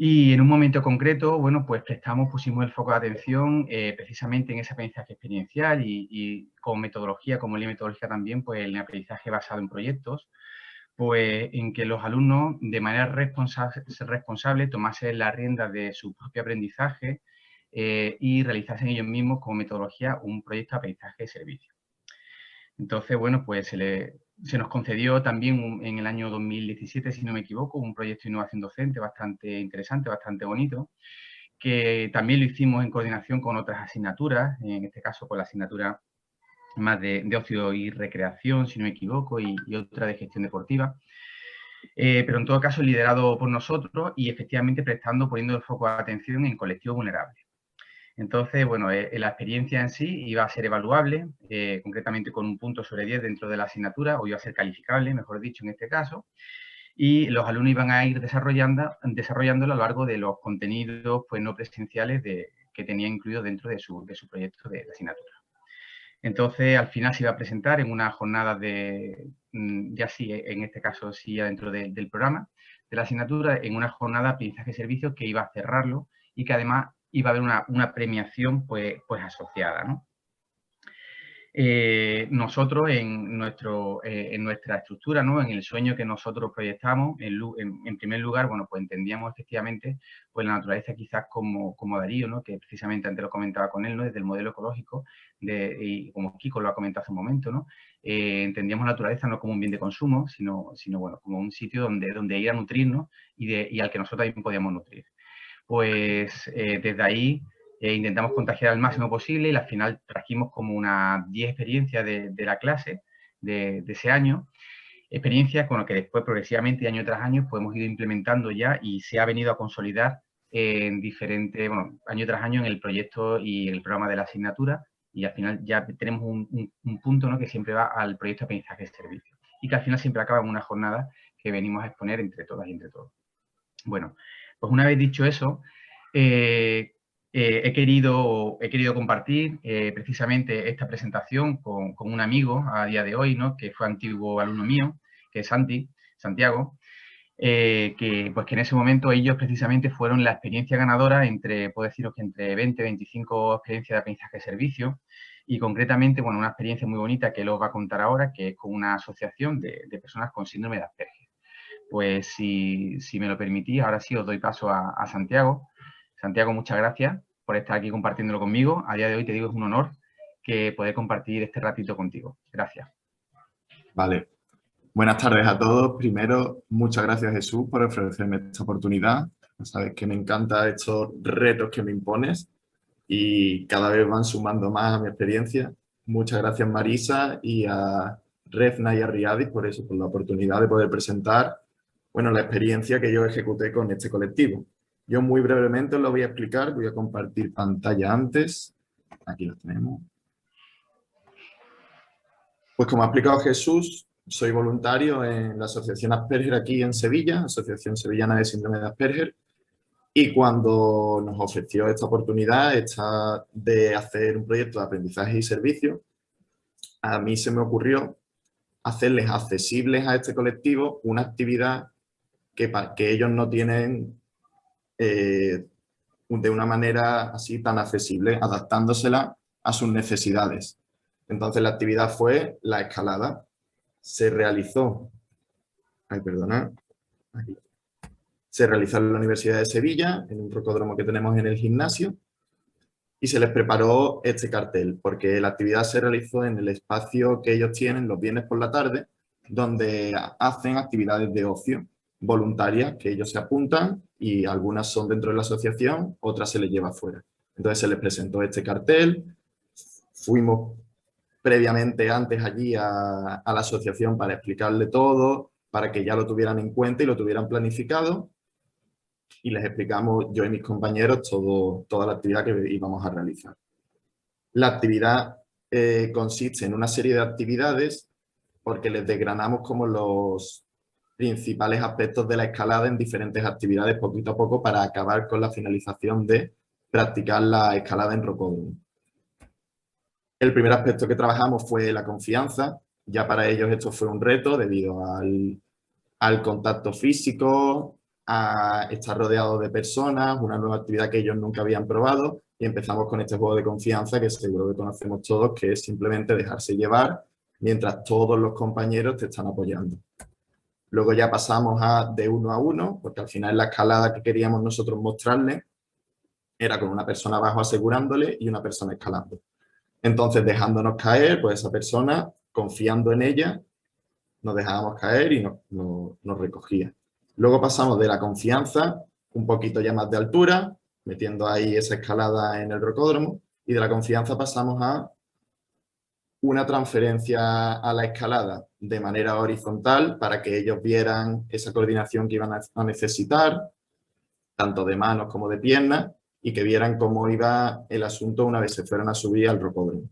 Y en un momento concreto, bueno, pues pusimos el foco de atención precisamente en ese aprendizaje experiencial y como metodología, como línea metodológica también, pues en el aprendizaje basado en proyectos, pues en que los alumnos de manera responsable tomasen la rienda de su propio aprendizaje y realizasen ellos mismos como metodología un proyecto de aprendizaje de servicio. Entonces, bueno, pues se nos concedió también en el año 2017, si no me equivoco, un proyecto de innovación docente bastante interesante, bastante bonito, que también lo hicimos en coordinación con otras asignaturas, en este caso con la asignatura más de ocio y recreación, si no me equivoco, y otra de gestión deportiva. Pero en todo caso liderado por nosotros y efectivamente poniendo el foco de atención en colectivos vulnerables. Entonces, bueno, la experiencia en sí iba a ser evaluable, concretamente con un punto sobre 10 dentro de la asignatura, o iba a ser calificable, mejor dicho, en este caso, y los alumnos iban a ir desarrollándolo a lo largo de los contenidos pues, no presenciales que tenía incluido dentro de su proyecto de asignatura. Entonces, al final se iba a presentar en una jornada de, ya sí, en este caso sí, ya dentro del programa, de la asignatura, en una jornada de aprendizaje de servicios que iba a cerrarlo y que además iba a haber una premiación pues asociada, ¿no? Nosotros en nuestra estructura, ¿no? En el sueño que nosotros proyectamos, en primer lugar, bueno, pues entendíamos efectivamente pues la naturaleza quizás como Darío, ¿no? Que precisamente antes lo comentaba con él, ¿no? Desde el modelo ecológico, y como Kiko lo ha comentado hace un momento, ¿no? Entendíamos la naturaleza no como un bien de consumo, sino bueno, como un sitio donde ir a nutrirnos y al que nosotros también podíamos nutrir. Pues desde ahí intentamos contagiar al máximo posible y al final trajimos como unas 10 experiencias de la clase de ese año. Experiencias con las que después progresivamente, año tras año, pues hemos ido implementando ya y se ha venido a consolidar en diferentes, bueno, año tras año en el proyecto y el programa de la asignatura, y al final ya tenemos un punto, ¿no? Que siempre va al proyecto de aprendizaje de servicio y que al final siempre acaba en una jornada que venimos a exponer entre todas y entre todos. Bueno, pues una vez dicho eso, he querido compartir precisamente esta presentación con un amigo a día de hoy, ¿no? Que fue antiguo alumno mío, que es Santiago, que en ese momento ellos precisamente fueron la experiencia ganadora puedo deciros que entre 20 y 25 experiencias de aprendizaje de servicio, y concretamente, bueno, una experiencia muy bonita que él os va a contar ahora, que es con una asociación de personas con síndrome de Asperger. Pues si me lo permitís, ahora sí os doy paso a Santiago. Santiago, muchas gracias por estar aquí compartiéndolo conmigo. A día de hoy te digo, es un honor que poder compartir este ratito contigo. Gracias. Vale. Buenas tardes a todos. Primero, muchas gracias, Jesús, por ofrecerme esta oportunidad. Sabes que me encantan estos retos que me impones y cada vez van sumando más a mi experiencia. Muchas gracias, Marisa, y a Refna y a Riadis por eso, por la oportunidad de poder presentar, bueno, la experiencia que yo ejecuté con este colectivo. Yo muy brevemente os lo voy a explicar, voy a compartir pantalla antes. Aquí lo tenemos. Pues como ha explicado Jesús, soy voluntario en la Asociación Asperger aquí en Sevilla, Asociación Sevillana de Síndrome de Asperger, y cuando nos ofreció esta oportunidad de hacer un proyecto de aprendizaje y servicio, a mí se me ocurrió hacerles accesibles a este colectivo una actividad que ellos no tienen de una manera así tan accesible, adaptándosela a sus necesidades. Entonces la actividad fue la escalada. Se realizó, se realizó en la Universidad de Sevilla, en un rocódromo que tenemos en el gimnasio, y se les preparó este cartel, porque la actividad se realizó en el espacio que ellos tienen los viernes por la tarde, donde hacen actividades de ocio voluntarias, que ellos se apuntan y algunas son dentro de la asociación, otras se les lleva fuera. Entonces se les presentó este cartel, fuimos previamente antes allí a la asociación para explicarle todo, para que ya lo tuvieran en cuenta y lo tuvieran planificado, y les explicamos yo y mis compañeros toda la actividad que íbamos a realizar. La actividad consiste en una serie de actividades porque les desgranamos como los principales aspectos de la escalada en diferentes actividades poquito a poco para acabar con la finalización de practicar la escalada en rocódromo. El primer aspecto que trabajamos fue la confianza. Ya para ellos esto fue un reto debido al contacto físico, a estar rodeado de personas, una nueva actividad que ellos nunca habían probado, y empezamos con este juego de confianza que seguro que conocemos todos, que es simplemente dejarse llevar mientras todos los compañeros te están apoyando. Luego ya pasamos de 1 a 1, porque al final la escalada que queríamos nosotros mostrarles era con una persona abajo asegurándole y una persona escalando. Entonces, dejándonos caer, pues esa persona, confiando en ella, nos dejábamos caer y nos recogía. Luego pasamos de la confianza, un poquito ya más de altura, metiendo ahí esa escalada en el rocódromo, y de la confianza pasamos a una transferencia a la escalada de manera horizontal para que ellos vieran esa coordinación que iban a necesitar, tanto de manos como de piernas, y que vieran cómo iba el asunto una vez se fueran a subir al rocódromo.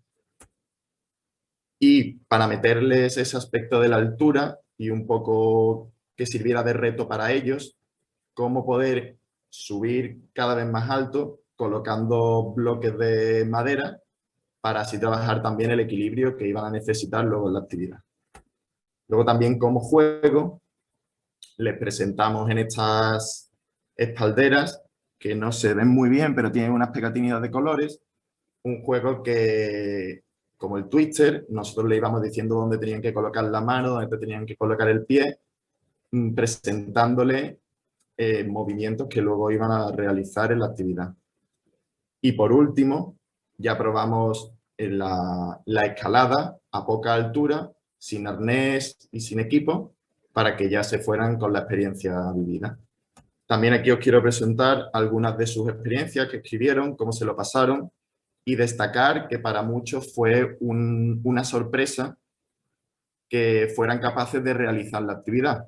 Y para meterles ese aspecto de la altura y un poco que sirviera de reto para ellos, cómo poder subir cada vez más alto colocando bloques de madera para así trabajar también el equilibrio que iban a necesitar luego en la actividad. Luego también como juego les presentamos en estas espalderas, que no se ven muy bien, pero tienen unas pegatinas de colores, un juego que, como el Twister, nosotros le íbamos diciendo dónde tenían que colocar la mano, dónde tenían que colocar el pie, presentándole movimientos que luego iban a realizar en la actividad. Y por último, ya probamos la escalada a poca altura, sin arnés y sin equipo, para que ya se fueran con la experiencia vivida. También aquí os quiero presentar algunas de sus experiencias que escribieron, cómo se lo pasaron, y destacar que para muchos fue una sorpresa que fueran capaces de realizar la actividad.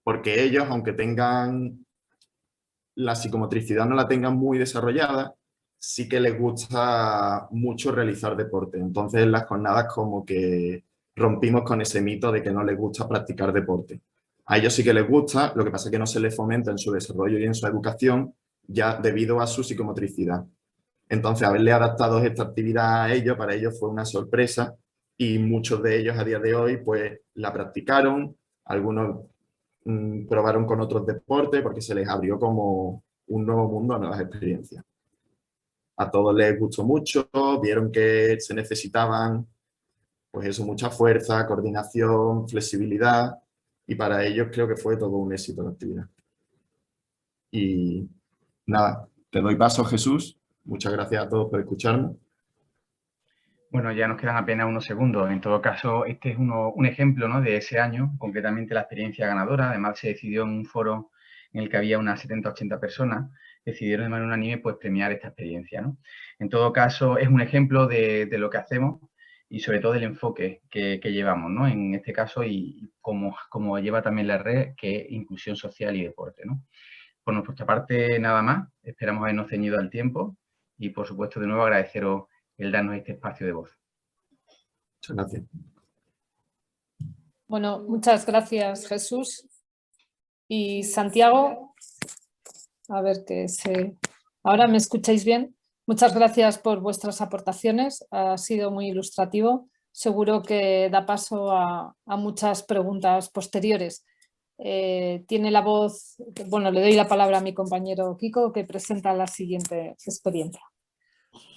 Porque ellos, aunque tengan la psicomotricidad no la tengan muy desarrollada, sí que les gusta mucho realizar deporte. Entonces en las jornadas como que rompimos con ese mito de que no les gusta practicar deporte. A ellos sí que les gusta, lo que pasa es que no se les fomenta en su desarrollo y en su educación ya debido a su psicomotricidad. Entonces haberle adaptado esta actividad a ellos, para ellos fue una sorpresa y muchos de ellos a día de hoy pues la practicaron, algunos probaron con otros deportes porque se les abrió como un nuevo mundo a nuevas experiencias. A todos les gustó mucho, vieron que se necesitaban pues eso, mucha fuerza, coordinación, flexibilidad, y para ellos creo que fue todo un éxito la actividad. Y nada, te doy paso, Jesús. Muchas gracias a todos por escucharme. Bueno, ya nos quedan apenas unos segundos. En todo caso, este es un ejemplo, ¿no?, de ese año, concretamente la experiencia ganadora. Además, se decidió en un foro en el que había unas 70-80 personas, decidieron de manera unánime pues, premiar esta experiencia, ¿no? En todo caso, es un ejemplo de lo que hacemos y sobre todo del enfoque que llevamos, ¿no?, en este caso, y como lleva también la red, que es inclusión social y deporte, ¿no? Por nuestra parte, nada más. Esperamos habernos ceñido al tiempo y, por supuesto, de nuevo agradeceros el darnos este espacio de voz. Muchas gracias. Bueno, muchas gracias, Jesús. Y Santiago, a ver que se... ¿Ahora me escucháis bien? Muchas gracias por vuestras aportaciones, ha sido muy ilustrativo. Seguro que da paso a muchas preguntas posteriores. Tiene la voz, bueno, le doy la palabra a mi compañero Kiko, que presenta la siguiente experiencia.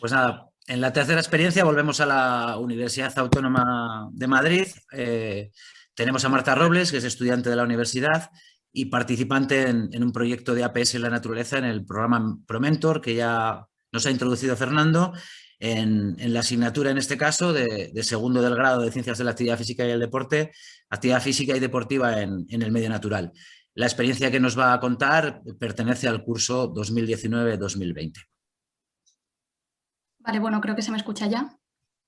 Pues nada, en la tercera experiencia volvemos a la Universidad Autónoma de Madrid. Tenemos a Marta Robles, que es estudiante de la universidad y participante en un proyecto de APS en la naturaleza en el programa ProMentor, que ya nos ha introducido Fernando, en la asignatura, en este caso, de segundo del grado de Ciencias de la Actividad Física y el Deporte, Actividad Física y Deportiva en el Medio Natural. La experiencia que nos va a contar pertenece al curso 2019-2020. Vale, bueno, creo que se me escucha ya.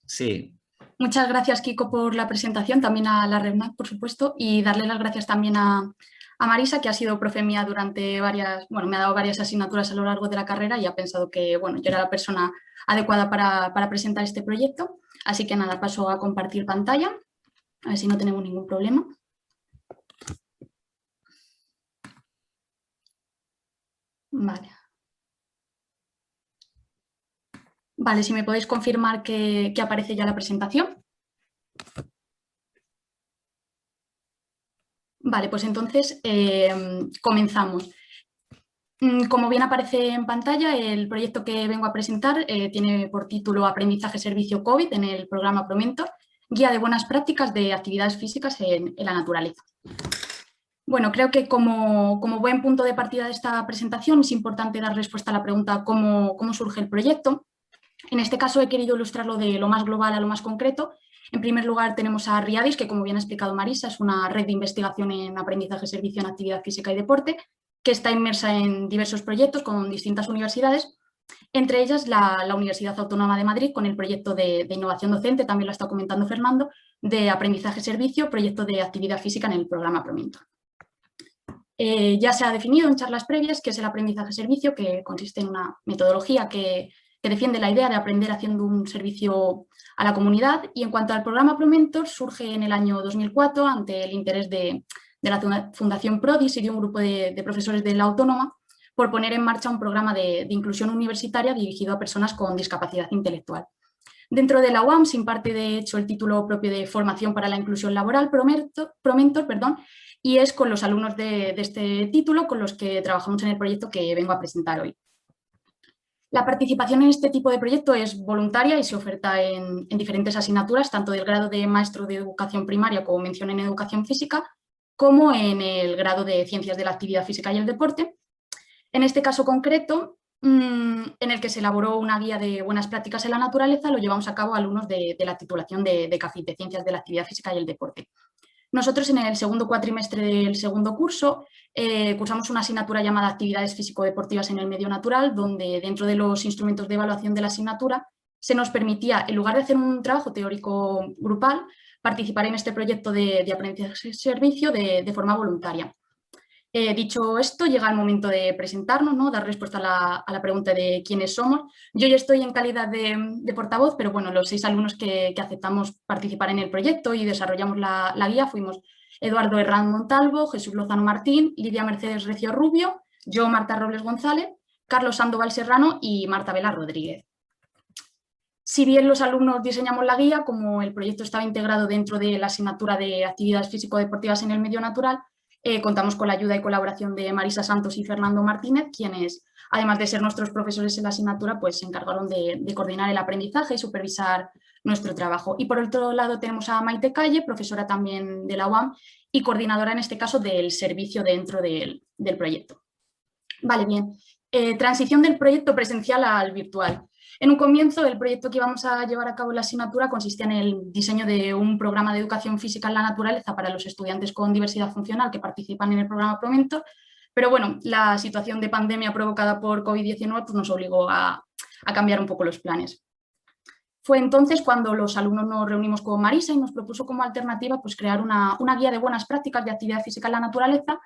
Sí. Muchas gracias, Kiko, por la presentación, también a la RevNat, por supuesto, y darle las gracias también a Marisa, que ha sido profe mía durante me ha dado varias asignaturas a lo largo de la carrera y ha pensado que, yo era la persona adecuada para presentar este proyecto. Así que nada, paso a compartir pantalla, a ver si no tenemos ningún problema. Vale. Vale, si me podéis confirmar que aparece ya la presentación. Vale, pues entonces comenzamos. Como bien aparece en pantalla, el proyecto que vengo a presentar tiene por título Aprendizaje Servicio COVID en el programa ProMentor, guía de buenas prácticas de actividades físicas en la naturaleza. Bueno, creo que como buen punto de partida de esta presentación es importante dar respuesta a la pregunta ¿cómo surge el proyecto? En este caso he querido ilustrarlo de lo más global a lo más concreto. En primer lugar tenemos a RIADIS, que como bien ha explicado Marisa, es una red de investigación en aprendizaje, servicio en actividad física y deporte, que está inmersa en diversos proyectos con distintas universidades, entre ellas la Universidad Autónoma de Madrid con el proyecto de innovación docente, también lo está comentando Fernando, de aprendizaje-servicio, proyecto de actividad física en el programa ProMentor. Ya se ha definido en charlas previas qué es el aprendizaje-servicio, que consiste en una metodología que defiende la idea de aprender haciendo un servicio a la comunidad, y en cuanto al programa ProMentor, surge en el año 2004 ante el interés de la Fundación Prodis y de un grupo de profesores de la Autónoma por poner en marcha un programa de inclusión universitaria dirigido a personas con discapacidad intelectual. Dentro de la UAM se imparte, de hecho, el título propio de Formación para la Inclusión Laboral, Promentor, y es con los alumnos de este título con los que trabajamos en el proyecto que vengo a presentar hoy. La participación en este tipo de proyecto es voluntaria y se oferta en diferentes asignaturas, tanto del grado de maestro de educación primaria, como mencioné en educación física, como en el grado de ciencias de la actividad física y el deporte. En este caso concreto, en el que se elaboró una guía de buenas prácticas en la naturaleza, lo llevamos a cabo alumnos de la titulación de CAFID, de Ciencias de la Actividad Física y el Deporte. Nosotros en el segundo cuatrimestre del segundo curso cursamos una asignatura llamada Actividades Físico-Deportivas en el Medio Natural, donde dentro de los instrumentos de evaluación de la asignatura se nos permitía, en lugar de hacer un trabajo teórico grupal, participar en este proyecto de aprendizaje-servicio de forma voluntaria. Dicho esto, llega el momento de presentarnos, ¿no? Dar respuesta a la pregunta de quiénes somos. Yo ya estoy en calidad de portavoz, pero bueno, los 6 alumnos que aceptamos participar en el proyecto y desarrollamos la guía fuimos Eduardo Herrán Montalvo, Jesús Lozano Martín, Lidia Mercedes Recio Rubio, yo Marta Robles González, Carlos Sandoval Serrano y Marta Vela Rodríguez. Si bien los alumnos diseñamos la guía, como el proyecto estaba integrado dentro de la asignatura de Actividades Físico-Deportivas en el Medio Natural, contamos con la ayuda y colaboración de Marisa Santos y Fernando Martínez, quienes, además de ser nuestros profesores en la asignatura, pues se encargaron de coordinar el aprendizaje y supervisar nuestro trabajo. Y por otro lado tenemos a Maite Calle, profesora también de la UAM y coordinadora en este caso del servicio dentro del proyecto. Vale, bien. Transición del proyecto presencial al virtual. En un comienzo, el proyecto que íbamos a llevar a cabo en la asignatura consistía en el diseño de un programa de educación física en la naturaleza para los estudiantes con diversidad funcional que participan en el programa Promentor, pero bueno, la situación de pandemia provocada por COVID-19 pues nos obligó a cambiar un poco los planes. Fue entonces cuando los alumnos nos reunimos con Marisa y nos propuso como alternativa pues, crear una guía de buenas prácticas de actividad física en la naturaleza.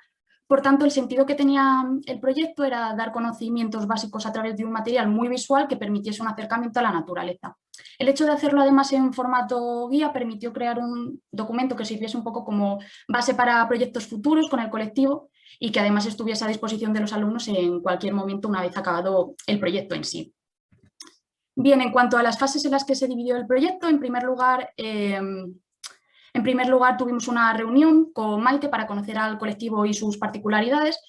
Por tanto, el sentido que tenía el proyecto era dar conocimientos básicos a través de un material muy visual que permitiese un acercamiento a la naturaleza. El hecho de hacerlo además en formato guía permitió crear un documento que sirviese un poco como base para proyectos futuros con el colectivo y que además estuviese a disposición de los alumnos en cualquier momento una vez acabado el proyecto en sí. Bien, en cuanto a las fases en las que se dividió el proyecto, en primer lugar tuvimos una reunión con Maite para conocer al colectivo y sus particularidades.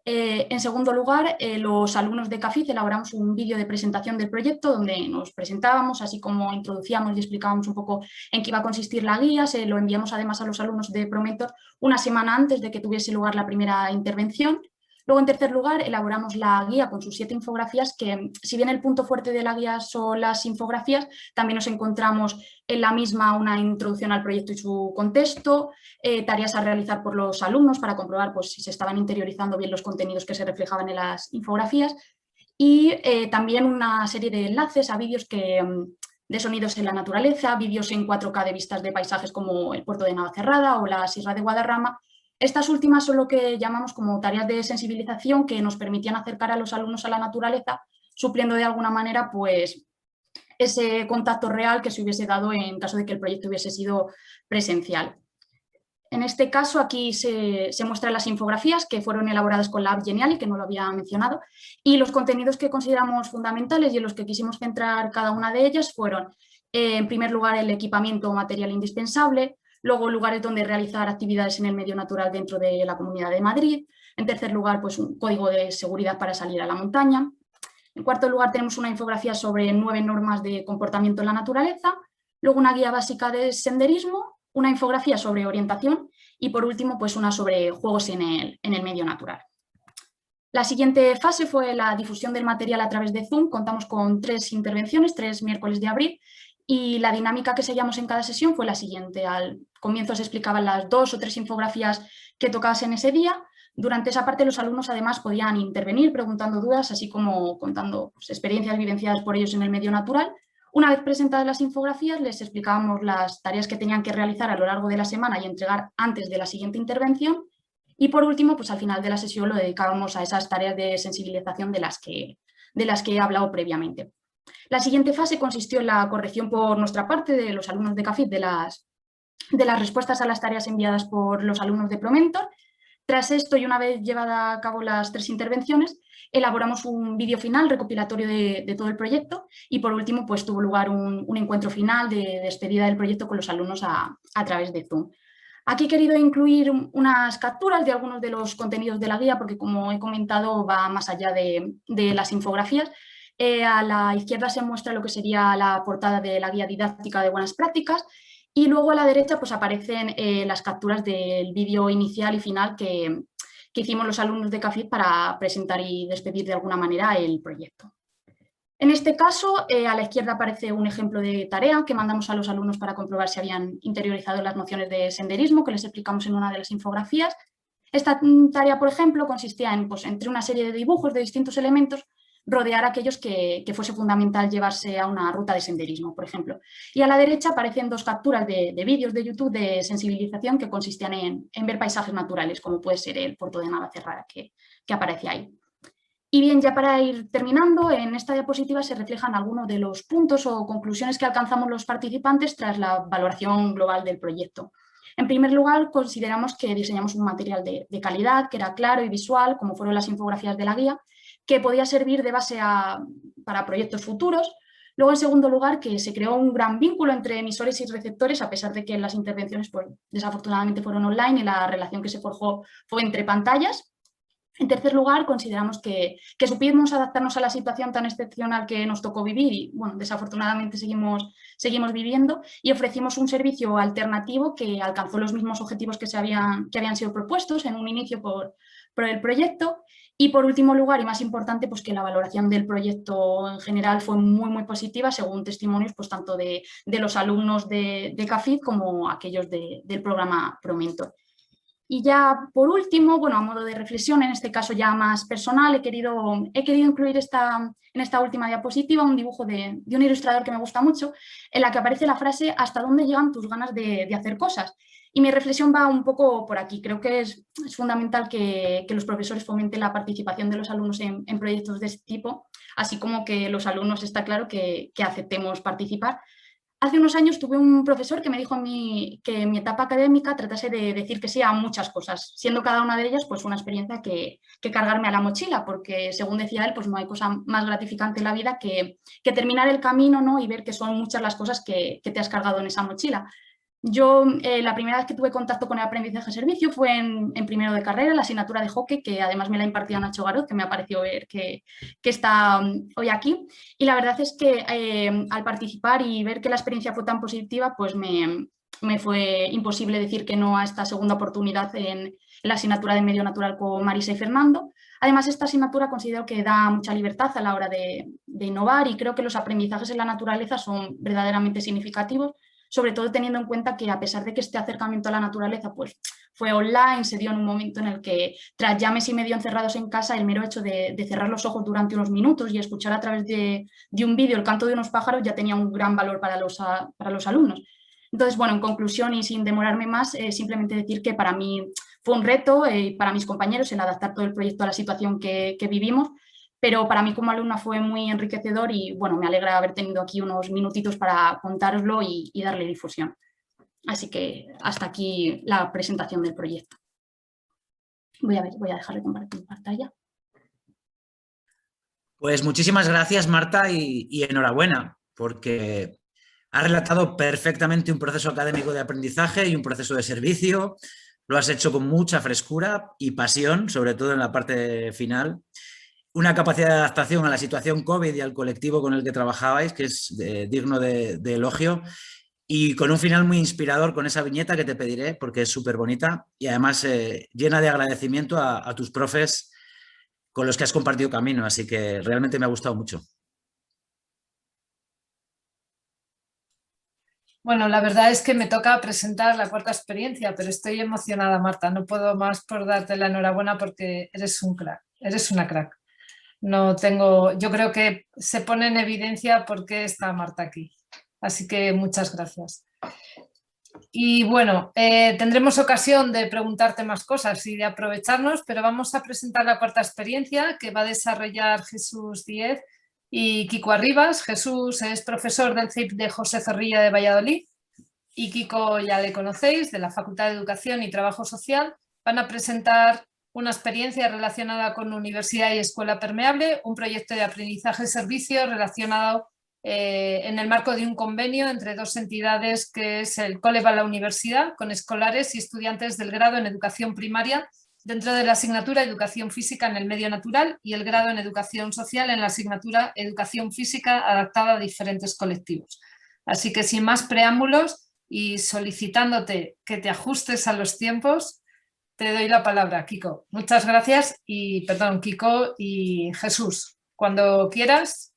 En segundo lugar, los alumnos de CAFID elaboramos un vídeo de presentación del proyecto donde nos presentábamos, así como introducíamos y explicábamos un poco en qué iba a consistir la guía. Se lo enviamos además a los alumnos de Promentor una semana antes de que tuviese lugar la primera intervención. Luego, en tercer lugar, elaboramos la guía con sus 7 infografías que, si bien el punto fuerte de la guía son las infografías, también nos encontramos en la misma una introducción al proyecto y su contexto, tareas a realizar por los alumnos para comprobar pues, si se estaban interiorizando bien los contenidos que se reflejaban en las infografías y también una serie de enlaces a vídeos de sonidos en la naturaleza, vídeos en 4K de vistas de paisajes como el puerto de Navacerrada o la Sierra de Guadarrama. Estas últimas son lo que llamamos como tareas de sensibilización que nos permitían acercar a los alumnos a la naturaleza, supliendo de alguna manera pues, ese contacto real que se hubiese dado en caso de que el proyecto hubiese sido presencial. En este caso aquí se muestran las infografías que fueron elaboradas con la app Geniali, que no lo había mencionado, y los contenidos que consideramos fundamentales y en los que quisimos centrar cada una de ellas fueron, en primer lugar, el equipamiento o material indispensable, luego lugares donde realizar actividades en el medio natural dentro de la Comunidad de Madrid, en tercer lugar, pues un código de seguridad para salir a la montaña, en cuarto lugar tenemos una infografía sobre 9 normas de comportamiento en la naturaleza, luego una guía básica de senderismo, una infografía sobre orientación y por último pues una sobre juegos en el medio natural. La siguiente fase fue la difusión del material a través de Zoom. Contamos con 3 intervenciones, 3 miércoles de abril, y la dinámica que seguíamos en cada sesión fue la siguiente. Al comienzo se explicaban las 2 o 3 infografías que tocasen ese día. Durante esa parte los alumnos además podían intervenir preguntando dudas, así como contando pues, experiencias vivenciadas por ellos en el medio natural. Una vez presentadas las infografías les explicábamos las tareas que tenían que realizar a lo largo de la semana y entregar antes de la siguiente intervención. Y por último, pues al final de la sesión lo dedicábamos a esas tareas de sensibilización de las que he hablado previamente. La siguiente fase consistió en la corrección por nuestra parte de los alumnos de CAFID de las respuestas a las tareas enviadas por los alumnos de Promentor. Tras esto, y una vez llevada a cabo las 3 intervenciones, elaboramos un vídeo final recopilatorio de todo el proyecto y por último pues tuvo lugar un encuentro final de despedida del proyecto con los alumnos a través de Zoom. Aquí he querido incluir unas capturas de algunos de los contenidos de la guía porque, como he comentado, va más allá de las infografías. A la izquierda se muestra lo que sería la portada de la guía didáctica de buenas prácticas y luego a la derecha pues aparecen las capturas del vídeo inicial y final que hicimos los alumnos de CAFID para presentar y despedir de alguna manera el proyecto. En este caso, a la izquierda aparece un ejemplo de tarea que mandamos a los alumnos para comprobar si habían interiorizado las nociones de senderismo que les explicamos en una de las infografías. Esta tarea, por ejemplo, consistía en, pues, entre una serie de dibujos de distintos elementos, rodear a aquellos que fuese fundamental llevarse a una ruta de senderismo, por ejemplo. Y a la derecha aparecen 2 capturas de vídeos de YouTube de sensibilización que consistían en ver paisajes naturales, como puede ser el puerto de Navacerrada que aparece ahí. Y bien, ya para ir terminando, en esta diapositiva se reflejan algunos de los puntos o conclusiones que alcanzamos los participantes tras la valoración global del proyecto. En primer lugar, consideramos que diseñamos un material de calidad, que era claro y visual, como fueron las infografías de la guía, que podía servir de base para proyectos futuros. Luego, en segundo lugar, que se creó un gran vínculo entre emisores y receptores, a pesar de que las intervenciones pues, desafortunadamente fueron online y la relación que se forjó fue entre pantallas. En tercer lugar, consideramos que supimos adaptarnos a la situación tan excepcional que nos tocó vivir y, bueno, desafortunadamente seguimos viviendo y ofrecimos un servicio alternativo que alcanzó los mismos objetivos que habían sido propuestos en un inicio por el proyecto. Y por último lugar, y más importante, pues que la valoración del proyecto en general fue muy, muy positiva, según testimonios pues, tanto de los alumnos de CAFID como aquellos del programa ProMentor. Y ya por último, bueno, a modo de reflexión, en este caso ya más personal, he querido incluir en esta última diapositiva un dibujo de un ilustrador que me gusta mucho, en la que aparece la frase ¿hasta dónde llegan tus ganas de hacer cosas? Y mi reflexión va un poco por aquí. Creo que es fundamental que los profesores fomenten la participación de los alumnos en proyectos de este tipo, así como que los alumnos está claro que aceptemos participar. Hace unos años tuve un profesor que me dijo que en mi etapa académica tratase de decir que sí a muchas cosas, siendo cada una de ellas pues, una experiencia que cargarme a la mochila, porque según decía él, pues no hay cosa más gratificante en la vida que terminar el camino, ¿no? Y ver que son muchas las cosas que te has cargado en esa mochila. Yo la primera vez que tuve contacto con el aprendizaje de fue en primero de carrera, la asignatura de hockey, que además me la impartía Nacho Garoz, que me ha parecido ver que está hoy aquí. Y la verdad es que al participar y ver que la experiencia fue tan positiva, pues me fue imposible decir que no a esta segunda oportunidad en la asignatura de medio natural con Marisa y Fernando. Además, esta asignatura considero que da mucha libertad a la hora de innovar y creo que los aprendizajes en la naturaleza son verdaderamente significativos, sobre todo teniendo en cuenta que a pesar de que este acercamiento a la naturaleza pues, fue online, se dio en un momento en el que tras ya mes y medio encerrados en casa, el mero hecho de cerrar los ojos durante unos minutos y escuchar a través de un vídeo el canto de unos pájaros ya tenía un gran valor para los alumnos. Entonces, bueno, en conclusión y sin demorarme más, simplemente decir que para mí fue un reto y para mis compañeros el adaptar todo el proyecto a la situación que vivimos, pero para mí como alumna fue muy enriquecedor y bueno, me alegra haber tenido aquí unos minutitos para contároslo y darle difusión. Así que hasta aquí la presentación del proyecto. Voy a dejar de compartir pantalla. Pues muchísimas gracias, Marta, y enhorabuena, porque has relatado perfectamente un proceso académico de aprendizaje y un proceso de servicio. Lo has hecho con mucha frescura y pasión, sobre todo en la parte final. Una capacidad de adaptación a la situación COVID y al colectivo con el que trabajabais, que es digno de elogio, y con un final muy inspirador con esa viñeta que te pediré, porque es súper bonita y además llena de agradecimiento a tus profes con los que has compartido camino, así que realmente me ha gustado mucho. Bueno, la verdad es que me toca presentar la cuarta experiencia, pero estoy emocionada, Marta. No puedo más por darte la enhorabuena porque eres un crack, eres una crack. Yo creo que se pone en evidencia por qué está Marta aquí. Así que muchas gracias. Y bueno, tendremos ocasión de preguntarte más cosas y de aprovecharnos, pero vamos a presentar la cuarta experiencia que va a desarrollar Jesús Díez y Kiko Arribas. Jesús es profesor del CEIP de José Zorrilla de Valladolid y Kiko ya le conocéis, de la Facultad de Educación y Trabajo Social. van a presentar una experiencia relacionada con Universidad y Escuela Permeable, un proyecto de aprendizaje-servicio relacionado en el marco de un convenio entre dos entidades que es el Cole va a la Universidad, con escolares y estudiantes del grado en Educación Primaria dentro de la asignatura Educación Física en el Medio Natural y el grado en Educación Social en la asignatura Educación Física adaptada a diferentes colectivos. Así que sin más preámbulos y solicitándote que te ajustes a los tiempos, te doy la palabra, Kiko. Muchas gracias y perdón, Kiko y Jesús, cuando quieras.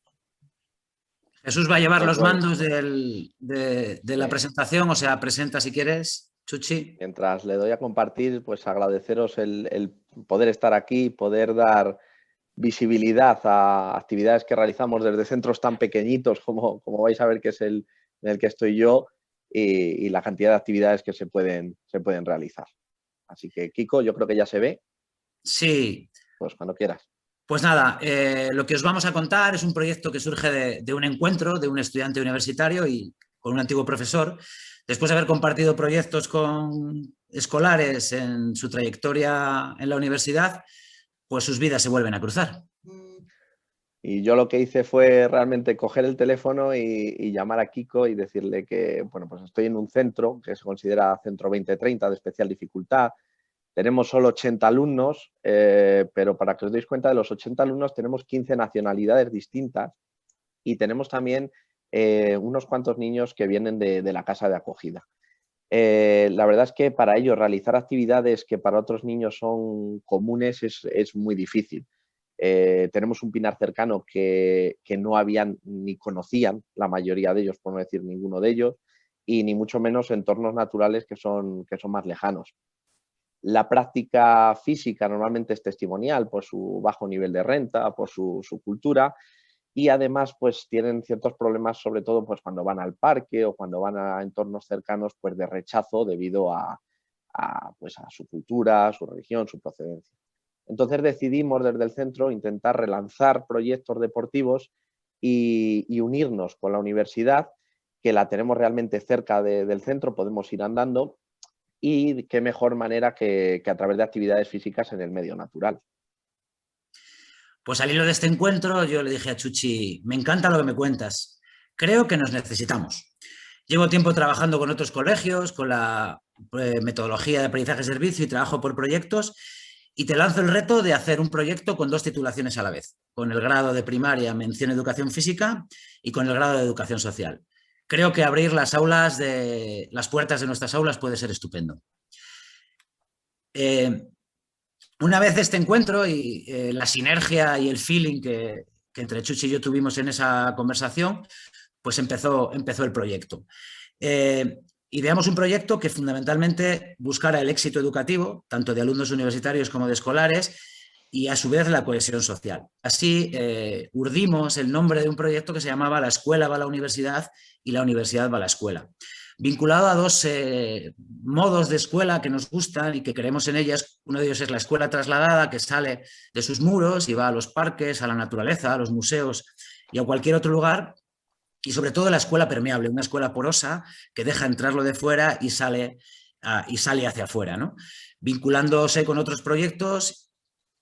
Jesús va a llevar los mandos de la presentación, o sea, presenta si quieres. Chuchi. Mientras le doy a compartir, pues agradeceros el poder estar aquí, poder dar visibilidad a actividades que realizamos desde centros tan pequeñitos como vais a ver que es el en el que estoy yo y la cantidad de actividades que se pueden realizar. Así que, Kiko, yo creo que ya se ve. Sí. Pues cuando quieras. Pues nada, lo que os vamos a contar es un proyecto que surge de un encuentro de un estudiante universitario y con un antiguo profesor. Después de haber compartido proyectos con escolares en su trayectoria en la universidad, pues sus vidas se vuelven a cruzar. Y yo lo que hice fue realmente coger el teléfono y llamar a Kiko y decirle que, bueno, pues estoy en un centro que se considera Centro 2030 de especial dificultad. Tenemos solo 80 alumnos, pero para que os deis cuenta, de los 80 alumnos tenemos 15 nacionalidades distintas y tenemos también unos cuantos niños que vienen de la casa de acogida. La verdad es que para ellos realizar actividades que para otros niños son comunes es muy difícil. Tenemos un pinar cercano que no habían ni conocían la mayoría de ellos, por no decir ninguno de ellos, y ni mucho menos entornos naturales que son más lejanos. La práctica física normalmente es testimonial por su bajo nivel de renta, por su cultura, y además pues tienen ciertos problemas, sobre todo pues cuando van al parque o cuando van a entornos cercanos, pues de rechazo debido a su cultura, su religión, su procedencia. Entonces decidimos desde el centro intentar relanzar proyectos deportivos y unirnos con la universidad, que la tenemos realmente cerca del centro, podemos ir andando, y qué mejor manera que a través de actividades físicas en el medio natural. Pues al hilo de este encuentro yo le dije a Chuchi, me encanta lo que me cuentas, creo que nos necesitamos. Llevo tiempo trabajando con otros colegios, con la metodología de aprendizaje-servicio y trabajo por proyectos, y te lanzo el reto de hacer un proyecto con 2 titulaciones a la vez, con el grado de primaria mención educación física y con el grado de educación social. Creo que abrir las puertas de nuestras aulas puede ser estupendo. Una vez este encuentro y la sinergia y el feeling que entre Chuchi y yo tuvimos en esa conversación, pues empezó el proyecto. Ideamos un proyecto que fundamentalmente buscara el éxito educativo, tanto de alumnos universitarios como de escolares, y a su vez la cohesión social. Así urdimos el nombre de un proyecto que se llamaba La escuela va a la universidad y la universidad va a la escuela, vinculado a 2 modos de escuela que nos gustan y que creemos en ellas. Uno de ellos es la escuela trasladada, que sale de sus muros y va a los parques, a la naturaleza, a los museos y a cualquier otro lugar. Y sobre todo la escuela permeable, una escuela porosa que deja entrar lo de fuera y sale hacia afuera, ¿no? Vinculándose con otros proyectos,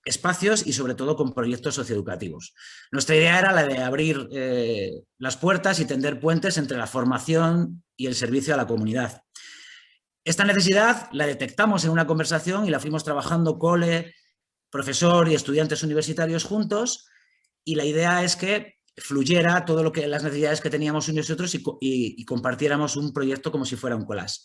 espacios y sobre todo con proyectos socioeducativos. Nuestra idea era la de abrir las puertas y tender puentes entre la formación y el servicio a la comunidad. Esta necesidad la detectamos en una conversación y la fuimos trabajando cole, profesor y estudiantes universitarios juntos, y la idea es que fluyera todo lo que las necesidades que teníamos unos y otros y compartiéramos un proyecto como si fuera un collage.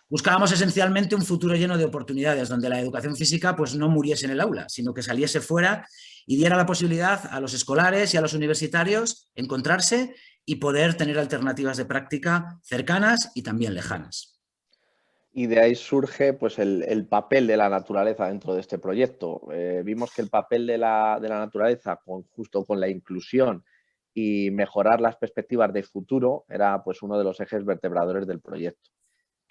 Buscábamos esencialmente un futuro lleno de oportunidades, donde la educación física pues no muriese en el aula, sino que saliese fuera y diera la posibilidad a los escolares y a los universitarios encontrarse y poder tener alternativas de práctica cercanas y también lejanas. Y de ahí surge pues, el papel de la naturaleza dentro de este proyecto. Vimos que el papel de la naturaleza, justo con la inclusión y mejorar las perspectivas de futuro, era pues, uno de los ejes vertebradores del proyecto.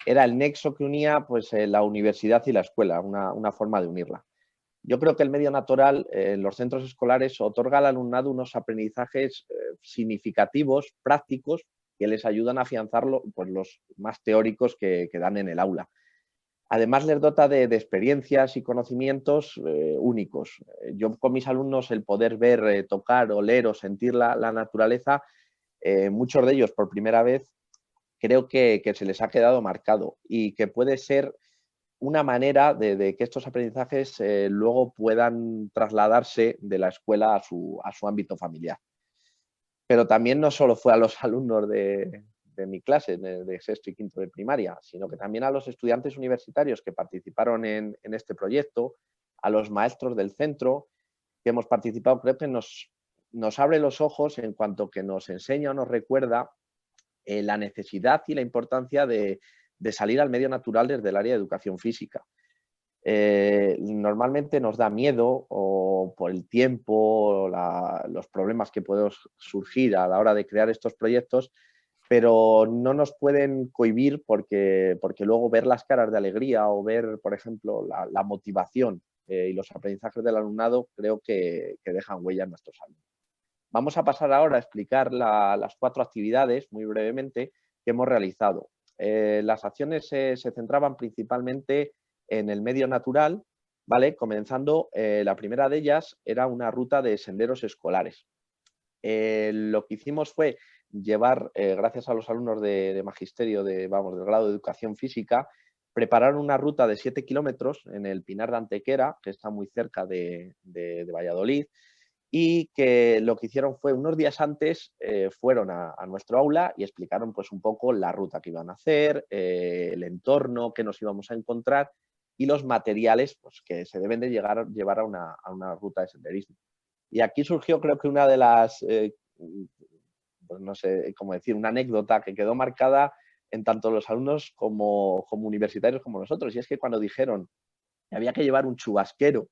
Era el nexo que unía pues, la universidad y la escuela, una forma de unirla. Yo creo que el medio natural en los centros escolares otorga al alumnado unos aprendizajes significativos, prácticos, que les ayudan a afianzar pues, los más teóricos que dan en el aula. Además, les dota de experiencias y conocimientos únicos. Yo con mis alumnos el poder ver, tocar, oler o sentir la naturaleza, muchos de ellos por primera vez, creo que se les ha quedado marcado y que puede ser una manera de que estos aprendizajes luego puedan trasladarse de la escuela a su ámbito familiar. Pero también no solo fue a los alumnos de mi clase, de sexto y quinto de primaria, sino que también a los estudiantes universitarios que participaron en este proyecto, a los maestros del centro que hemos participado. Creo que nos abre los ojos en cuanto que nos enseña o nos recuerda la necesidad y la importancia de salir al medio natural desde el área de educación física. Normalmente nos da miedo o por el tiempo, los problemas que pueden surgir a la hora de crear estos proyectos, pero no nos pueden cohibir porque luego ver las caras de alegría o ver, por ejemplo, la motivación y los aprendizajes del alumnado creo que dejan huella en nuestros alumnos. Vamos a pasar ahora a explicar las 4 actividades, muy brevemente, que hemos realizado. Las acciones se centraban principalmente en el medio natural, ¿vale? Comenzando, la primera de ellas era una ruta de senderos escolares. Lo que hicimos fue llevar, gracias a los alumnos de magisterio del grado de educación física, prepararon una ruta de 7 kilómetros en el Pinar de Antequera, que está muy cerca de Valladolid, y que lo que hicieron fue unos días antes fueron a nuestro aula y explicaron pues un poco la ruta que iban a hacer, el entorno que nos íbamos a encontrar y los materiales pues, que se deben de llevar a una ruta de senderismo. Y aquí surgió creo que una de las, pues no sé cómo decir, una anécdota que quedó marcada en tanto los alumnos como universitarios como nosotros, y es que cuando dijeron que había que llevar un chubasquero,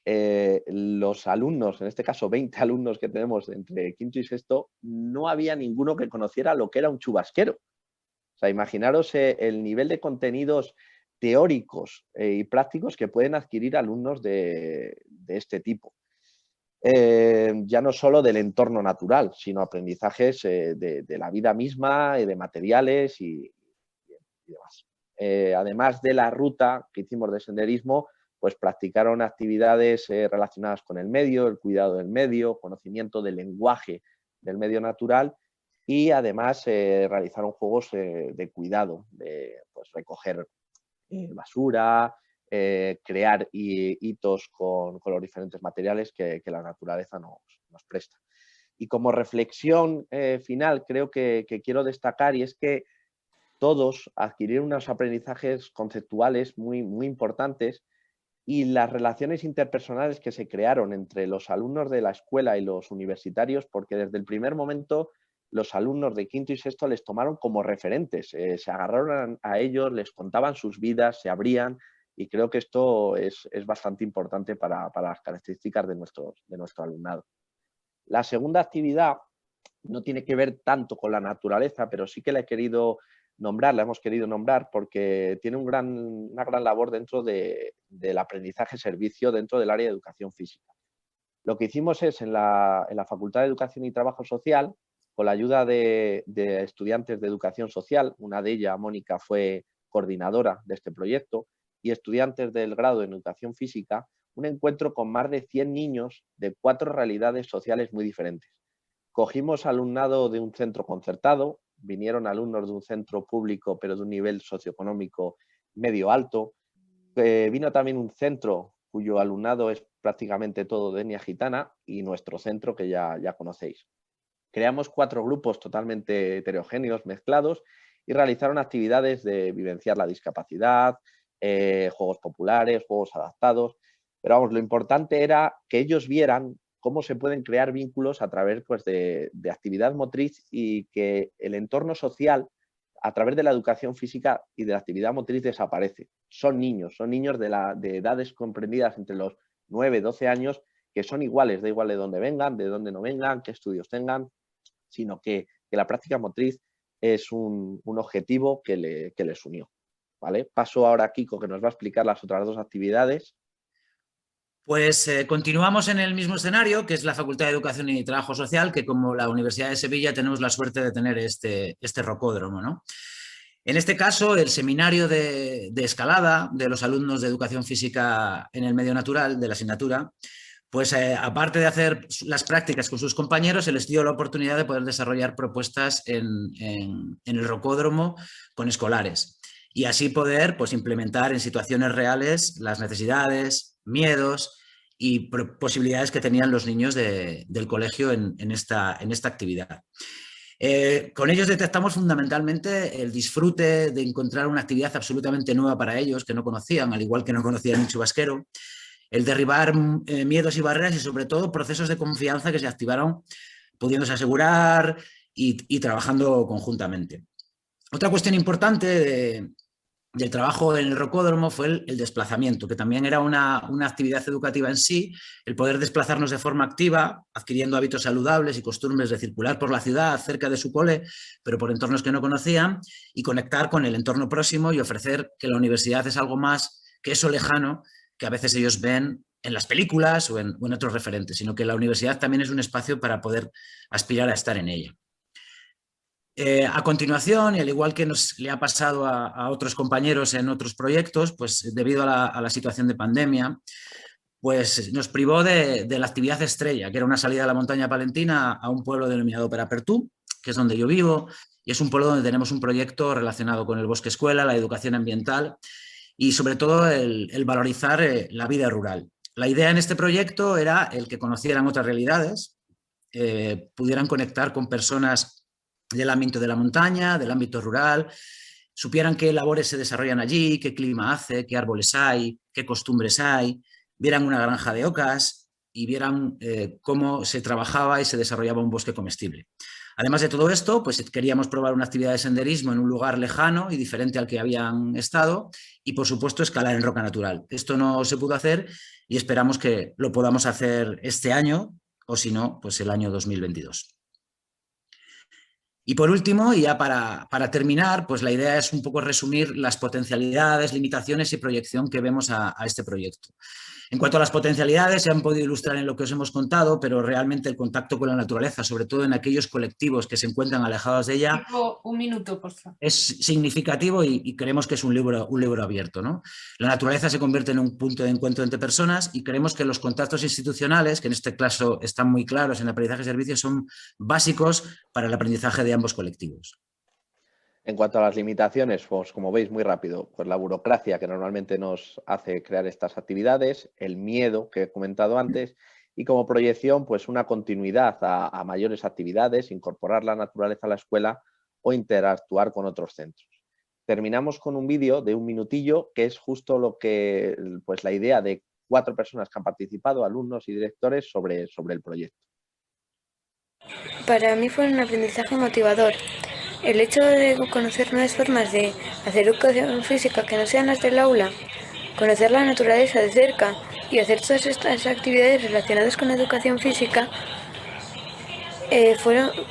los alumnos, en este caso 20 alumnos que tenemos entre quinto y sexto, no había ninguno que conociera lo que era un chubasquero. O sea, imaginaros el nivel de contenidos teóricos y prácticos que pueden adquirir alumnos de este tipo. Ya no solo del entorno natural, sino aprendizajes de la vida misma, de materiales y demás. Además de la ruta que hicimos de senderismo, pues practicaron actividades relacionadas con el medio, el cuidado del medio, conocimiento del lenguaje del medio natural y además realizaron juegos de cuidado, de pues, recoger basura, crear hitos con los diferentes materiales que la naturaleza nos presta. Y como reflexión final creo que quiero destacar, y es que todos adquirieron unos aprendizajes conceptuales muy importantes, y las relaciones interpersonales que se crearon entre los alumnos de la escuela y los universitarios, porque desde el primer momento los alumnos de quinto y sexto les tomaron como referentes, se agarraron a ellos, les contaban sus vidas, se abrían, y creo que esto es bastante importante para las características de nuestro alumnado. La segunda actividad no tiene que ver tanto con la naturaleza, pero sí que la hemos querido nombrar porque tiene una gran labor dentro del aprendizaje-servicio dentro del área de educación física. Lo que hicimos es en la Facultad de Educación y Trabajo Social, con la ayuda de estudiantes de educación social, una de ellas, Mónica, fue coordinadora de este proyecto, y estudiantes del grado de educación física, un encuentro con más de 100 niños de 4 realidades sociales muy diferentes. Cogimos alumnado de un centro concertado, vinieron alumnos de un centro público pero de un nivel socioeconómico medio alto, vino también un centro cuyo alumnado es prácticamente todo de etnia gitana y nuestro centro que ya conocéis. Creamos 4 grupos totalmente heterogéneos, mezclados, y realizaron actividades de vivenciar la discapacidad, juegos populares, juegos adaptados, pero vamos, lo importante era que ellos vieran cómo se pueden crear vínculos a través pues, de actividad motriz, y que el entorno social a través de la educación física y de la actividad motriz desaparece. Son niños de edades comprendidas entre los 9 y 12 años que son iguales, da igual de dónde vengan, de dónde no vengan, qué estudios tengan, sino que la práctica motriz es un objetivo que les unió. ¿Vale? Paso ahora a Kiko, que nos va a explicar las otras 2 actividades. Pues continuamos en el mismo escenario, que es la Facultad de Educación y Trabajo Social, que como la Universidad de Sevilla tenemos la suerte de tener este rocódromo, ¿no? En este caso, el seminario de escalada de los alumnos de Educación Física en el Medio Natural, de la asignatura, pues aparte de hacer las prácticas con sus compañeros, se les dio la oportunidad de poder desarrollar propuestas en el rocódromo con escolares y así poder pues, implementar en situaciones reales las necesidades, miedos y posibilidades que tenían los niños del colegio en esta actividad. Con ellos detectamos fundamentalmente el disfrute de encontrar una actividad absolutamente nueva para ellos, que no conocían, al igual que no conocían el chubasquero, el derribar miedos y barreras y sobre todo procesos de confianza que se activaron pudiéndose asegurar y trabajando conjuntamente. Otra cuestión importante del trabajo en el rocódromo fue el desplazamiento, que también era una actividad educativa en sí, el poder desplazarnos de forma activa, adquiriendo hábitos saludables y costumbres de circular por la ciudad cerca de su cole, pero por entornos que no conocían, y conectar con el entorno próximo y ofrecer que la universidad es algo más que eso lejano que a veces ellos ven en las películas o en otros referentes, sino que la universidad también es un espacio para poder aspirar a estar en ella. A continuación, y al igual que le ha pasado a otros compañeros en otros proyectos, pues debido a la situación de pandemia, pues nos privó de la actividad estrella, que era una salida a la montaña palentina a un pueblo denominado Perapertú, que es donde yo vivo, y es un pueblo donde tenemos un proyecto relacionado con el bosque escuela, la educación ambiental y sobre todo el valorizar la vida rural. La idea en este proyecto era el que conocieran otras realidades, pudieran conectar con personas del ámbito de la montaña, del ámbito rural, supieran qué labores se desarrollan allí, qué clima hace, qué árboles hay, qué costumbres hay, vieran una granja de ocas y vieran cómo se trabajaba y se desarrollaba un bosque comestible. Además de todo esto, pues queríamos probar una actividad de senderismo en un lugar lejano y diferente al que habían estado y, por supuesto, escalar en roca natural. Esto no se pudo hacer y esperamos que lo podamos hacer este año o, si no, pues el año 2022. Y por último, y ya para terminar, pues la idea es un poco resumir las potencialidades, limitaciones y proyección que vemos a este proyecto. En cuanto a las potencialidades, se han podido ilustrar en lo que os hemos contado, pero realmente el contacto con la naturaleza, sobre todo en aquellos colectivos que se encuentran alejados de ella, un minuto, por favor, es significativo y creemos que es un libro abierto, ¿no? La naturaleza se convierte en un punto de encuentro entre personas y creemos que los contactos institucionales, que en este caso están muy claros en el aprendizaje de servicios, son básicos para el aprendizaje de ambos colectivos. En cuanto a las limitaciones, pues como veis muy rápido, pues la burocracia que normalmente nos hace crear estas actividades, el miedo que he comentado antes y como proyección pues una continuidad a mayores actividades, incorporar la naturaleza a la escuela o interactuar con otros centros. Terminamos con un vídeo de 1 minutillo que es justo lo que, pues la idea de 4 personas que han participado, alumnos y directores sobre el proyecto. Para mí fue un aprendizaje motivador. El hecho de conocer nuevas formas de hacer educación física que no sean las del aula, conocer la naturaleza de cerca y hacer todas estas actividades relacionadas con la educación física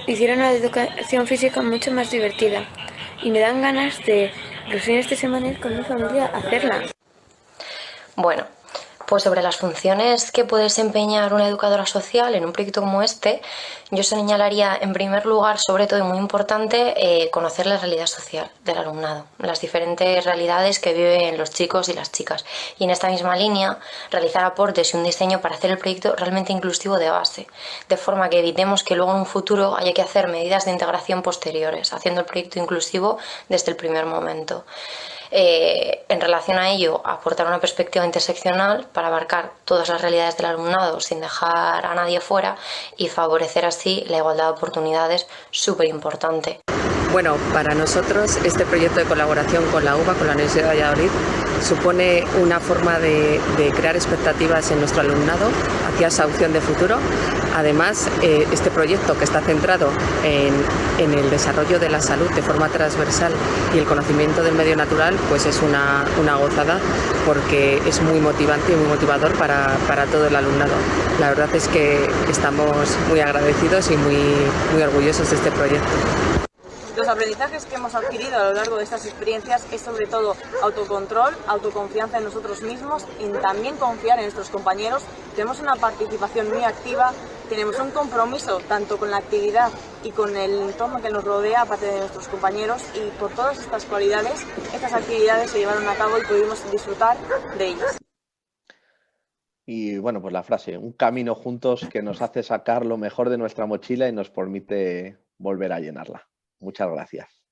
hicieron la educación física mucho más divertida y me dan ganas de los fines de semana ir con mi familia a hacerla. Bueno, pues sobre las funciones que puede desempeñar una educadora social en un proyecto como este, yo señalaría en primer lugar, sobre todo y muy importante, conocer la realidad social del alumnado, las diferentes realidades que viven los chicos y las chicas. Y en esta misma línea, realizar aportes y un diseño para hacer el proyecto realmente inclusivo de base, de forma que evitemos que luego en un futuro haya que hacer medidas de integración posteriores, haciendo el proyecto inclusivo desde el primer momento. En relación a ello, aportar una perspectiva interseccional para abarcar todas las realidades del alumnado sin dejar a nadie fuera y favorecer así la igualdad de oportunidades, súper importante. Bueno, para nosotros este proyecto de colaboración con la UBA, con la Universidad de Valladolid, supone una forma de crear expectativas en nuestro alumnado hacia esa opción de futuro. Además, este proyecto que está centrado en el desarrollo de la salud de forma transversal y el conocimiento del medio natural, pues es una gozada porque es muy motivante y muy motivador para todo el alumnado. La verdad es que estamos muy agradecidos y muy orgullosos de este proyecto. Los aprendizajes que hemos adquirido a lo largo de estas experiencias es sobre todo autocontrol, autoconfianza en nosotros mismos y también confiar en nuestros compañeros. Tenemos una participación muy activa, tenemos un compromiso tanto con la actividad y con el entorno que nos rodea, aparte de nuestros compañeros, y por todas estas cualidades, estas actividades se llevaron a cabo y pudimos disfrutar de ellas. Y bueno, pues la frase, un camino juntos que nos hace sacar lo mejor de nuestra mochila y nos permite volver a llenarla. Muchas gracias.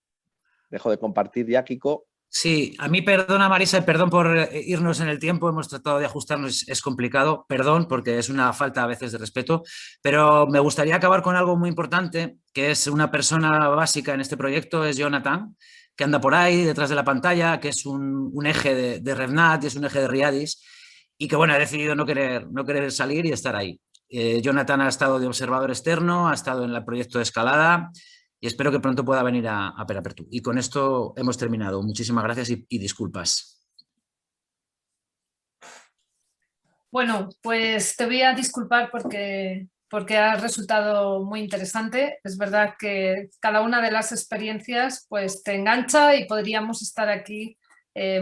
Dejo de compartir ya, Kiko. Sí, a mí perdona Marisa y perdón por irnos en el tiempo, hemos tratado de ajustarnos, es complicado, perdón porque es una falta a veces de respeto, pero me gustaría acabar con algo muy importante, que es una persona básica en este proyecto, es Jonathan, que anda por ahí detrás de la pantalla, que es un eje de RevNat y es un eje de Riadis y que bueno, ha decidido no querer salir y estar ahí. Jonathan ha estado de observador externo, ha estado en el proyecto de escalada y espero que pronto pueda venir a Perapertu. Y con esto hemos terminado. Muchísimas gracias y disculpas. Bueno, pues te voy a disculpar porque ha resultado muy interesante. Es verdad que cada una de las experiencias pues te engancha y podríamos estar aquí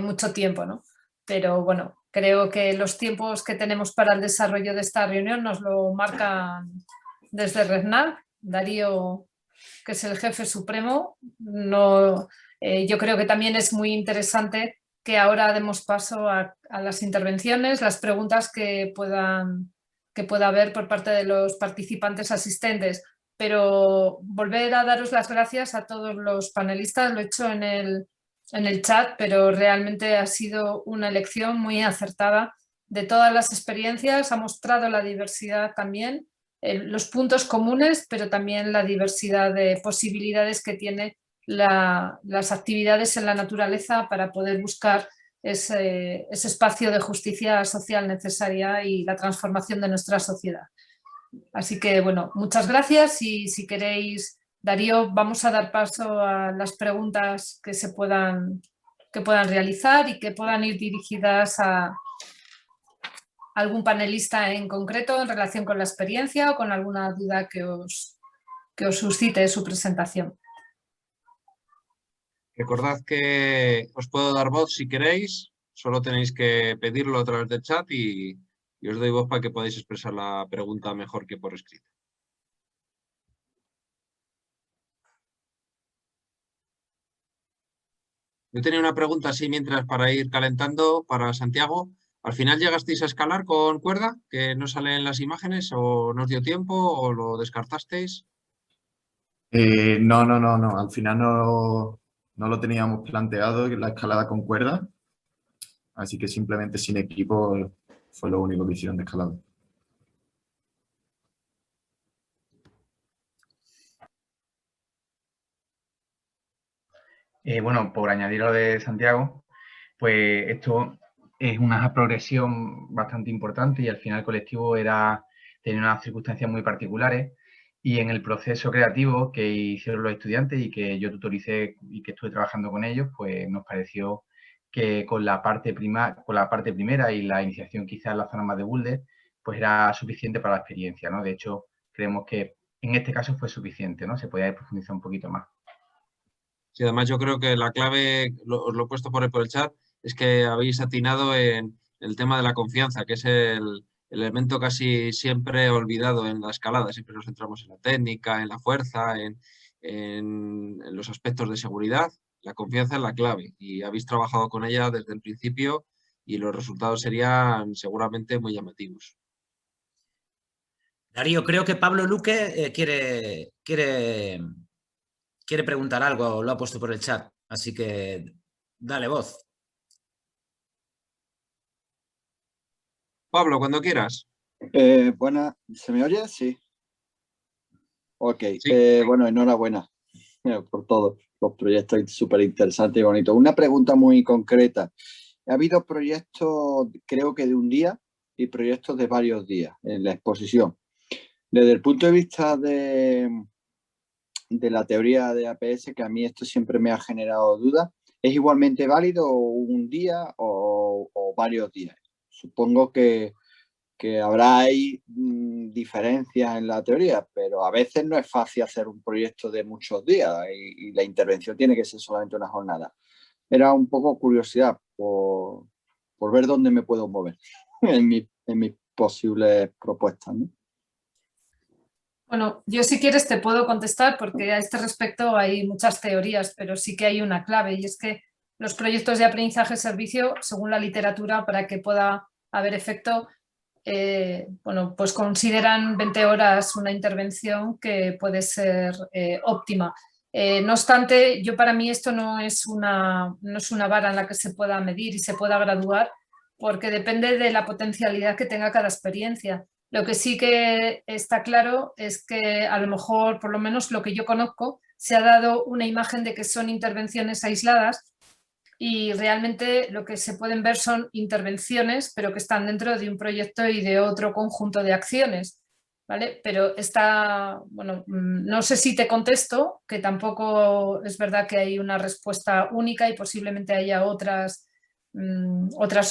mucho tiempo, ¿no? Pero bueno, creo que los tiempos que tenemos para el desarrollo de esta reunión nos lo marcan desde RevNat. Darío, que es el jefe supremo, yo creo que también es muy interesante que ahora demos paso a las intervenciones, las preguntas que pueda haber por parte de los participantes asistentes. Pero volver a daros las gracias a todos los panelistas, lo he hecho en el chat, pero realmente ha sido una elección muy acertada de todas las experiencias, ha mostrado la diversidad también, los puntos comunes, pero también la diversidad de posibilidades que tiene las actividades en la naturaleza para poder buscar ese espacio de justicia social necesaria y la transformación de nuestra sociedad. Así que, bueno, muchas gracias y si queréis, Darío, vamos a dar paso a las preguntas que puedan realizar y que puedan ir dirigidas a algún panelista en concreto en relación con la experiencia o con alguna duda que os suscite su presentación. Recordad que os puedo dar voz si queréis, solo tenéis que pedirlo a través del chat y os doy voz para que podáis expresar la pregunta mejor que por escrito. Yo tenía una pregunta así mientras para ir calentando para Santiago. ¿Al final llegasteis a escalar con cuerda, que no sale en las imágenes, o no os dio tiempo, o lo descartasteis? No. Al final no lo teníamos planteado, la escalada con cuerda. Así que simplemente sin equipo fue lo único que hicieron de escalada. Bueno, por añadir lo de Santiago, pues esto es una progresión bastante importante y al final el colectivo tenía unas circunstancias muy particulares y en el proceso creativo que hicieron los estudiantes y que yo tutoricé y que estuve trabajando con ellos, pues nos pareció que con la parte primera y la iniciación quizás en la zona más de Boulder, pues era suficiente para la experiencia, ¿no? De hecho, creemos que en este caso fue suficiente, ¿no? Se podía profundizar un poquito más. Sí, además yo creo que la clave, os lo he puesto por el chat, es que habéis atinado en el tema de la confianza, que es el elemento casi siempre olvidado en la escalada. Siempre nos centramos en la técnica, en la fuerza, en los aspectos de seguridad. La confianza es la clave y habéis trabajado con ella desde el principio y los resultados serían seguramente muy llamativos. Darío, creo que Pablo Luque quiere preguntar algo, lo ha puesto por el chat, así que dale voz. Pablo, cuando quieras. Buenas, ¿se me oye? Sí. Ok, sí. Bueno, enhorabuena por todos los proyectos súper interesantes y bonitos. Una pregunta muy concreta. Ha habido proyectos, creo que de un día, y proyectos de varios días en la exposición. Desde el punto de vista de la teoría de APS, que a mí esto siempre me ha generado dudas, ¿es igualmente válido un día o varios días? Supongo que habrá ahí diferencias en la teoría, pero a veces no es fácil hacer un proyecto de muchos días y la intervención tiene que ser solamente una jornada. Era un poco curiosidad por ver dónde me puedo mover en mis posibles propuestas, ¿no? Bueno, yo si quieres te puedo contestar porque a este respecto hay muchas teorías, pero sí que hay una clave y es que los proyectos de aprendizaje-servicio, según la literatura, para que pueda haber efecto, bueno, pues consideran 20 horas una intervención que puede ser óptima. No obstante, para mí esto no es una vara en la que se pueda medir y se pueda graduar porque depende de la potencialidad que tenga cada experiencia. Lo que sí que está claro es que a lo mejor, por lo menos lo que yo conozco, se ha dado una imagen de que son intervenciones aisladas y realmente lo que se pueden ver son intervenciones, pero que están dentro de un proyecto y de otro conjunto de acciones, ¿vale? Pero bueno, no sé si te contesto, que tampoco es verdad que hay una respuesta única y posiblemente haya otras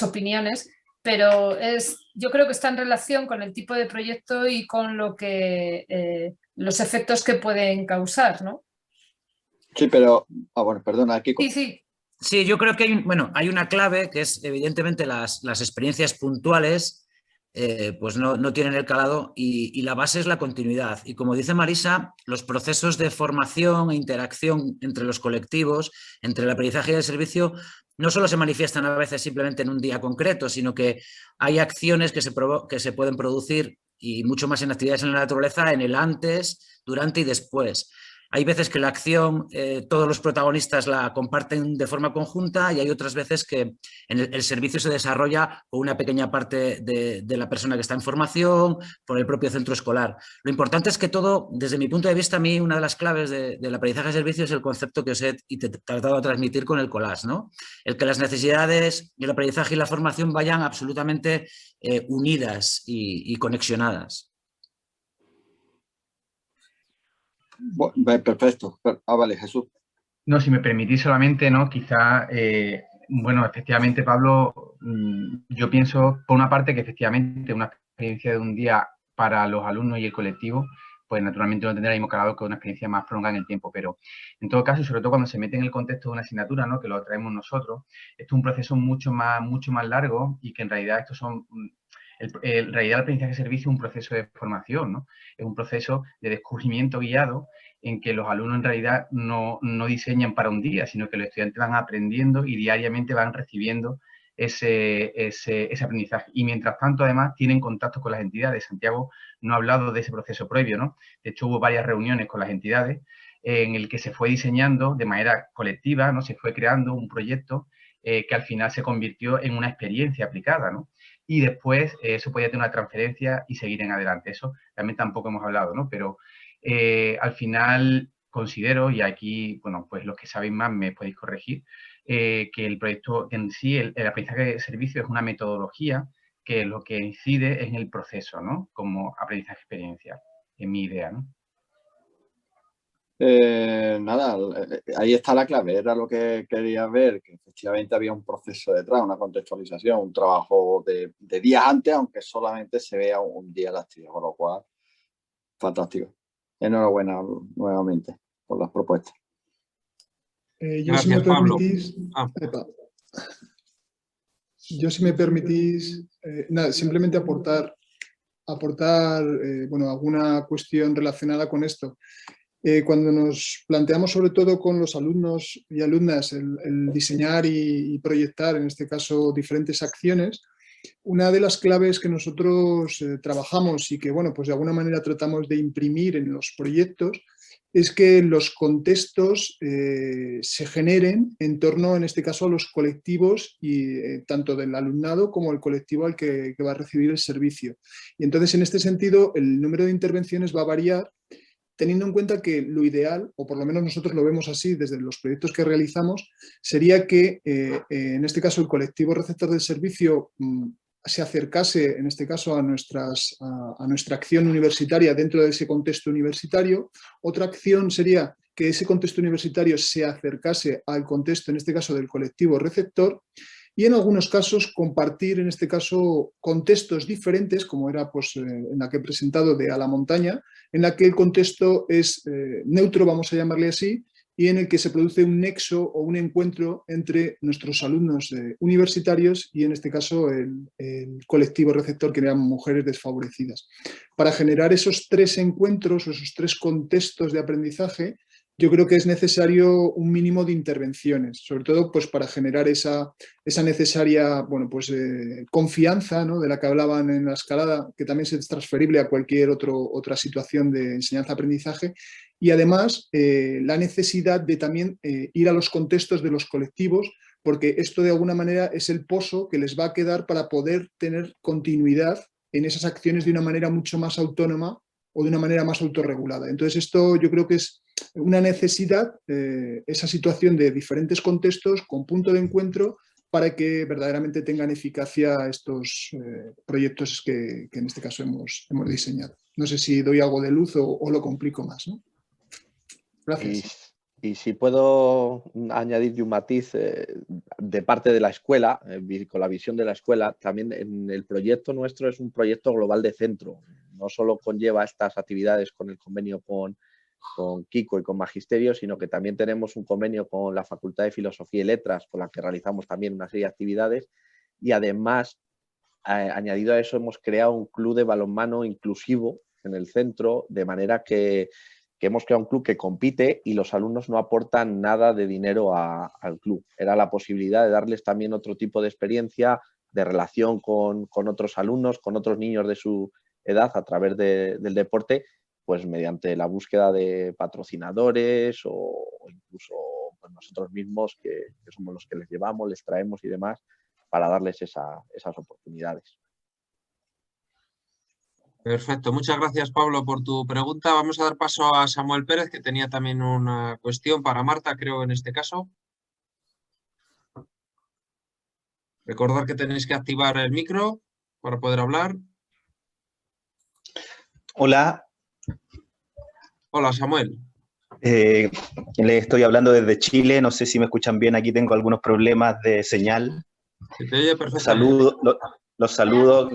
opiniones, pero yo creo que está en relación con el tipo de proyecto y con lo que los efectos que pueden causar, ¿no? Sí, pero... bueno, perdona, Kiko. Sí. Sí, yo creo que hay una clave que es evidentemente las experiencias puntuales pues no tienen el calado y la base es la continuidad. Y como dice Marisa, los procesos de formación e interacción entre los colectivos, entre el aprendizaje y el servicio, no solo se manifiestan a veces simplemente en un día concreto, sino que hay acciones que se pueden producir y mucho más en actividades en la naturaleza, en el antes, durante y después. Hay veces que la acción, todos los protagonistas la comparten de forma conjunta y hay otras veces que el servicio se desarrolla con una pequeña parte de la persona que está en formación, por el propio centro escolar. Lo importante es que todo, desde mi punto de vista, a mí una de las claves del aprendizaje de servicio es el concepto que os he tratado de transmitir con el collage, ¿no? El que las necesidades, el aprendizaje y la formación vayan absolutamente unidas y conexionadas. Perfecto. Vale, Jesús. No, si me permitís solamente, ¿no? Quizá, bueno, efectivamente, Pablo, yo pienso, por una parte, que efectivamente una experiencia de un día para los alumnos y el colectivo, pues naturalmente no tendrá el mismo calado que una experiencia más prolongada en el tiempo, pero en todo caso, y sobre todo cuando se mete en el contexto de una asignatura, ¿no? Que lo traemos nosotros, esto es un proceso mucho más largo y que en realidad estos son... En realidad el aprendizaje de servicio es un proceso de formación, ¿no? Es un proceso de descubrimiento guiado en que los alumnos en realidad no diseñan para un día, sino que los estudiantes van aprendiendo y diariamente van recibiendo ese aprendizaje. Y mientras tanto, además, tienen contacto con las entidades. Santiago no ha hablado de ese proceso previo, ¿no? De hecho, hubo varias reuniones con las entidades en el que se fue diseñando de manera colectiva, ¿no? Se fue creando un proyecto que al final se convirtió en una experiencia aplicada, ¿no? Y después eso podía tener una transferencia y seguir en adelante. Eso también tampoco hemos hablado, ¿no? Pero al final considero, y aquí, bueno, pues los que sabéis más me podéis corregir, que el proyecto en sí, el aprendizaje de servicio es una metodología que lo que incide es en el proceso, ¿no? Como aprendizaje experiencial, en mi idea, ¿no? Nada, ahí está la clave, era lo que quería ver, que efectivamente había un proceso detrás, una contextualización, un trabajo de días antes, aunque solamente se vea un día la actividad, con lo cual, fantástico. Enhorabuena nuevamente por las propuestas. Si me permitís, si me permitís, nada, simplemente aportar bueno, alguna cuestión relacionada con esto. Cuando nos planteamos sobre todo con los alumnos y alumnas el diseñar y proyectar, en este caso, diferentes acciones, una de las claves que nosotros trabajamos y que, bueno, pues de alguna manera tratamos de imprimir en los proyectos es que los contextos se generen en torno, en este caso, a los colectivos y tanto del alumnado como el colectivo al que va a recibir el servicio. Y entonces, en este sentido, el número de intervenciones va a variar teniendo en cuenta que lo ideal, o por lo menos nosotros lo vemos así desde los proyectos que realizamos, sería que en este caso el colectivo receptor del servicio se acercase, en este caso, a nuestra acción universitaria dentro de ese contexto universitario. Otra acción sería que ese contexto universitario se acercase al contexto, en este caso, del colectivo receptor. Y en algunos casos compartir, en este caso, contextos diferentes, como era pues, en la que he presentado de A la Montaña, en la que el contexto es neutro, vamos a llamarle así, y en el que se produce un nexo o un encuentro entre nuestros alumnos universitarios y en este caso el colectivo receptor que llaman mujeres desfavorecidas. Para generar esos 3 encuentros o esos 3 contextos de aprendizaje, yo creo que es necesario un mínimo de intervenciones, sobre todo pues, para generar esa necesaria confianza, ¿no?, de la que hablaban en la escalada, que también es transferible a cualquier otra situación de enseñanza-aprendizaje, y además la necesidad de también ir a los contextos de los colectivos, porque esto de alguna manera es el pozo que les va a quedar para poder tener continuidad en esas acciones de una manera mucho más autónoma o de una manera más autorregulada. Entonces esto yo creo que es una necesidad, esa situación de diferentes contextos con punto de encuentro para que verdaderamente tengan eficacia estos proyectos que en este caso hemos diseñado. No sé si doy algo de luz o lo complico más, ¿no? Gracias. Y si puedo añadir un matiz de parte de la escuela, con la visión de la escuela, también en el proyecto nuestro es un proyecto global de centro. No solo conlleva estas actividades con el convenio con Kiko y con Magisterio, sino que también tenemos un convenio con la Facultad de Filosofía y Letras, con la que realizamos también una serie de actividades, y además, añadido a eso, hemos creado un club de balonmano inclusivo en el centro, de manera que hemos creado un club que compite y los alumnos no aportan nada de dinero al club. Era la posibilidad de darles también otro tipo de experiencia, de relación con otros alumnos, con otros niños de su edad a través del deporte, pues mediante la búsqueda de patrocinadores o incluso pues nosotros mismos que somos los que les llevamos, les traemos y demás, para darles esas oportunidades. Perfecto, muchas gracias Pablo por tu pregunta. Vamos a dar paso a Samuel Pérez, que tenía también una cuestión para Marta, creo, en este caso. Recordad que tenéis que activar el micro para poder hablar. Hola. Hola, Samuel. Le estoy hablando desde Chile, no sé si me escuchan bien, aquí tengo algunos problemas de señal. Se te oye perfectamente. Los saludo.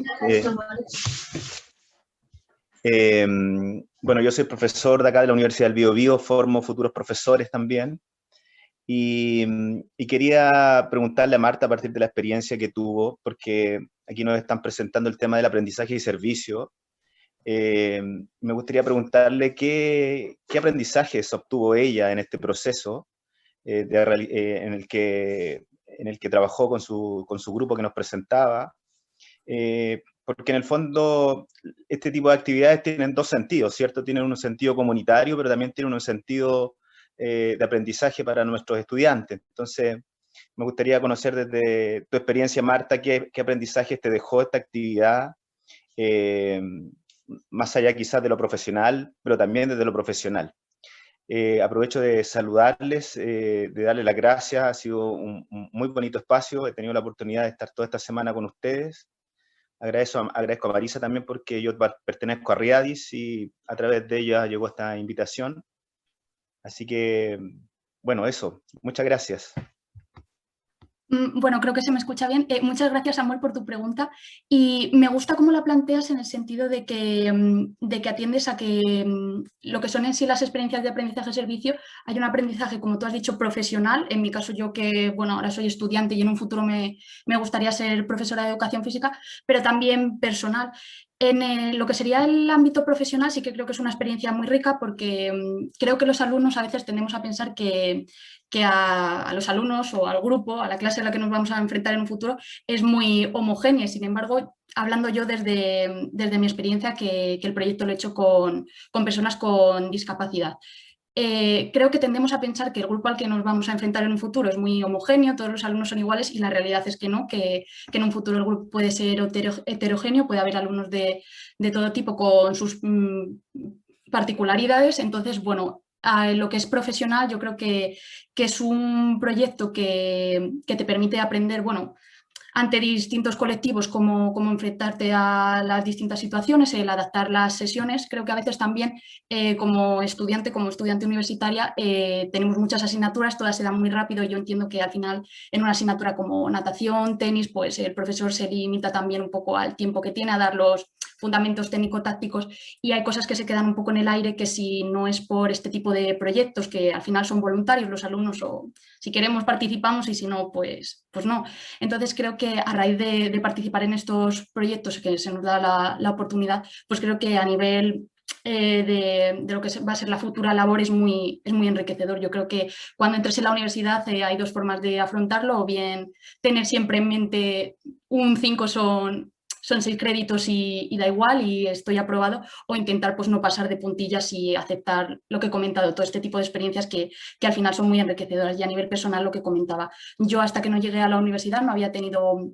Bueno, yo soy profesor de acá de la Universidad del Biobío, formo futuros profesores también. Y quería preguntarle a Marta a partir de la experiencia que tuvo, porque aquí nos están presentando el tema del aprendizaje y servicio. Me gustaría preguntarle qué aprendizajes obtuvo ella en este proceso en el que trabajó con su grupo que nos presentaba, porque en el fondo este tipo de actividades tienen 2 sentidos, ¿cierto? Tienen un sentido comunitario, pero también tienen un sentido de aprendizaje para nuestros estudiantes. Entonces, me gustaría conocer desde tu experiencia, Marta, qué aprendizajes te dejó esta actividad, más allá quizás de lo profesional, pero también desde lo profesional. Aprovecho de saludarles, de darles las gracias, ha sido un muy bonito espacio, he tenido la oportunidad de estar toda esta semana con ustedes. Agradezco a Marisa también porque yo pertenezco a Riadis y a través de ella llegó esta invitación. Así que, bueno, eso, muchas gracias. Bueno, creo que se me escucha bien. Muchas gracias, Samuel, por tu pregunta. Y me gusta cómo la planteas en el sentido de que atiendes a que lo que son en sí las experiencias de aprendizaje-servicio, hay un aprendizaje, como tú has dicho, profesional. En mi caso, yo que, bueno, ahora soy estudiante y en un futuro me gustaría ser profesora de educación física, pero también personal. En lo que sería el ámbito profesional sí que creo que es una experiencia muy rica porque creo que los alumnos a veces tendemos a pensar que a los alumnos o al grupo, a la clase a la que nos vamos a enfrentar en un futuro, es muy homogénea. Sin embargo, hablando yo desde mi experiencia, que el proyecto lo he hecho con personas con discapacidad. Creo que tendemos a pensar que el grupo al que nos vamos a enfrentar en un futuro es muy homogéneo, todos los alumnos son iguales y la realidad es que no, que en un futuro el grupo puede ser heterogéneo, puede haber alumnos de todo tipo con sus particularidades. Entonces, bueno, lo que es profesional yo creo que es un proyecto que te permite aprender, bueno, ante distintos colectivos, cómo enfrentarte a las distintas situaciones, el adaptar las sesiones. Creo que a veces también como estudiante universitaria tenemos muchas asignaturas, todas se dan muy rápido. Yo entiendo que al final en una asignatura como natación, tenis, pues el profesor se limita también un poco al tiempo que tiene a dar los fundamentos técnico-tácticos, y hay cosas que se quedan un poco en el aire que si no es por este tipo de proyectos, que al final son voluntarios los alumnos, o si queremos participamos y si no, pues no. Entonces creo que a raíz de participar en estos proyectos que se nos da la oportunidad, pues creo que a nivel de lo que va a ser la futura labor es muy enriquecedor. Yo creo que cuando entres en la universidad hay dos formas de afrontarlo, o bien tener siempre en mente un 5 son 6 créditos y da igual y estoy aprobado, o intentar pues no pasar de puntillas y aceptar lo que he comentado, todo este tipo de experiencias que al final son muy enriquecedoras. Y a nivel personal, lo que comentaba, yo hasta que no llegué a la universidad no había tenido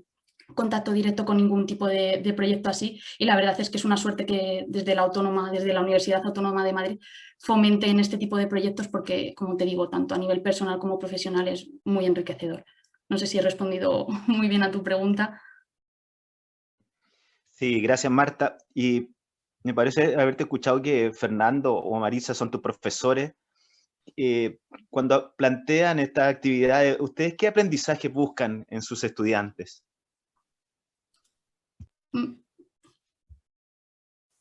contacto directo con ningún tipo de proyecto así, y la verdad es que es una suerte que desde la Universidad Autónoma de Madrid fomenten este tipo de proyectos, porque, como te digo, tanto a nivel personal como profesional es muy enriquecedor. No sé si he respondido muy bien a tu pregunta. Sí, gracias Marta. Y me parece haberte escuchado que Fernando o Marisa son tus profesores. Cuando plantean estas actividades, ¿ustedes qué aprendizaje buscan en sus estudiantes?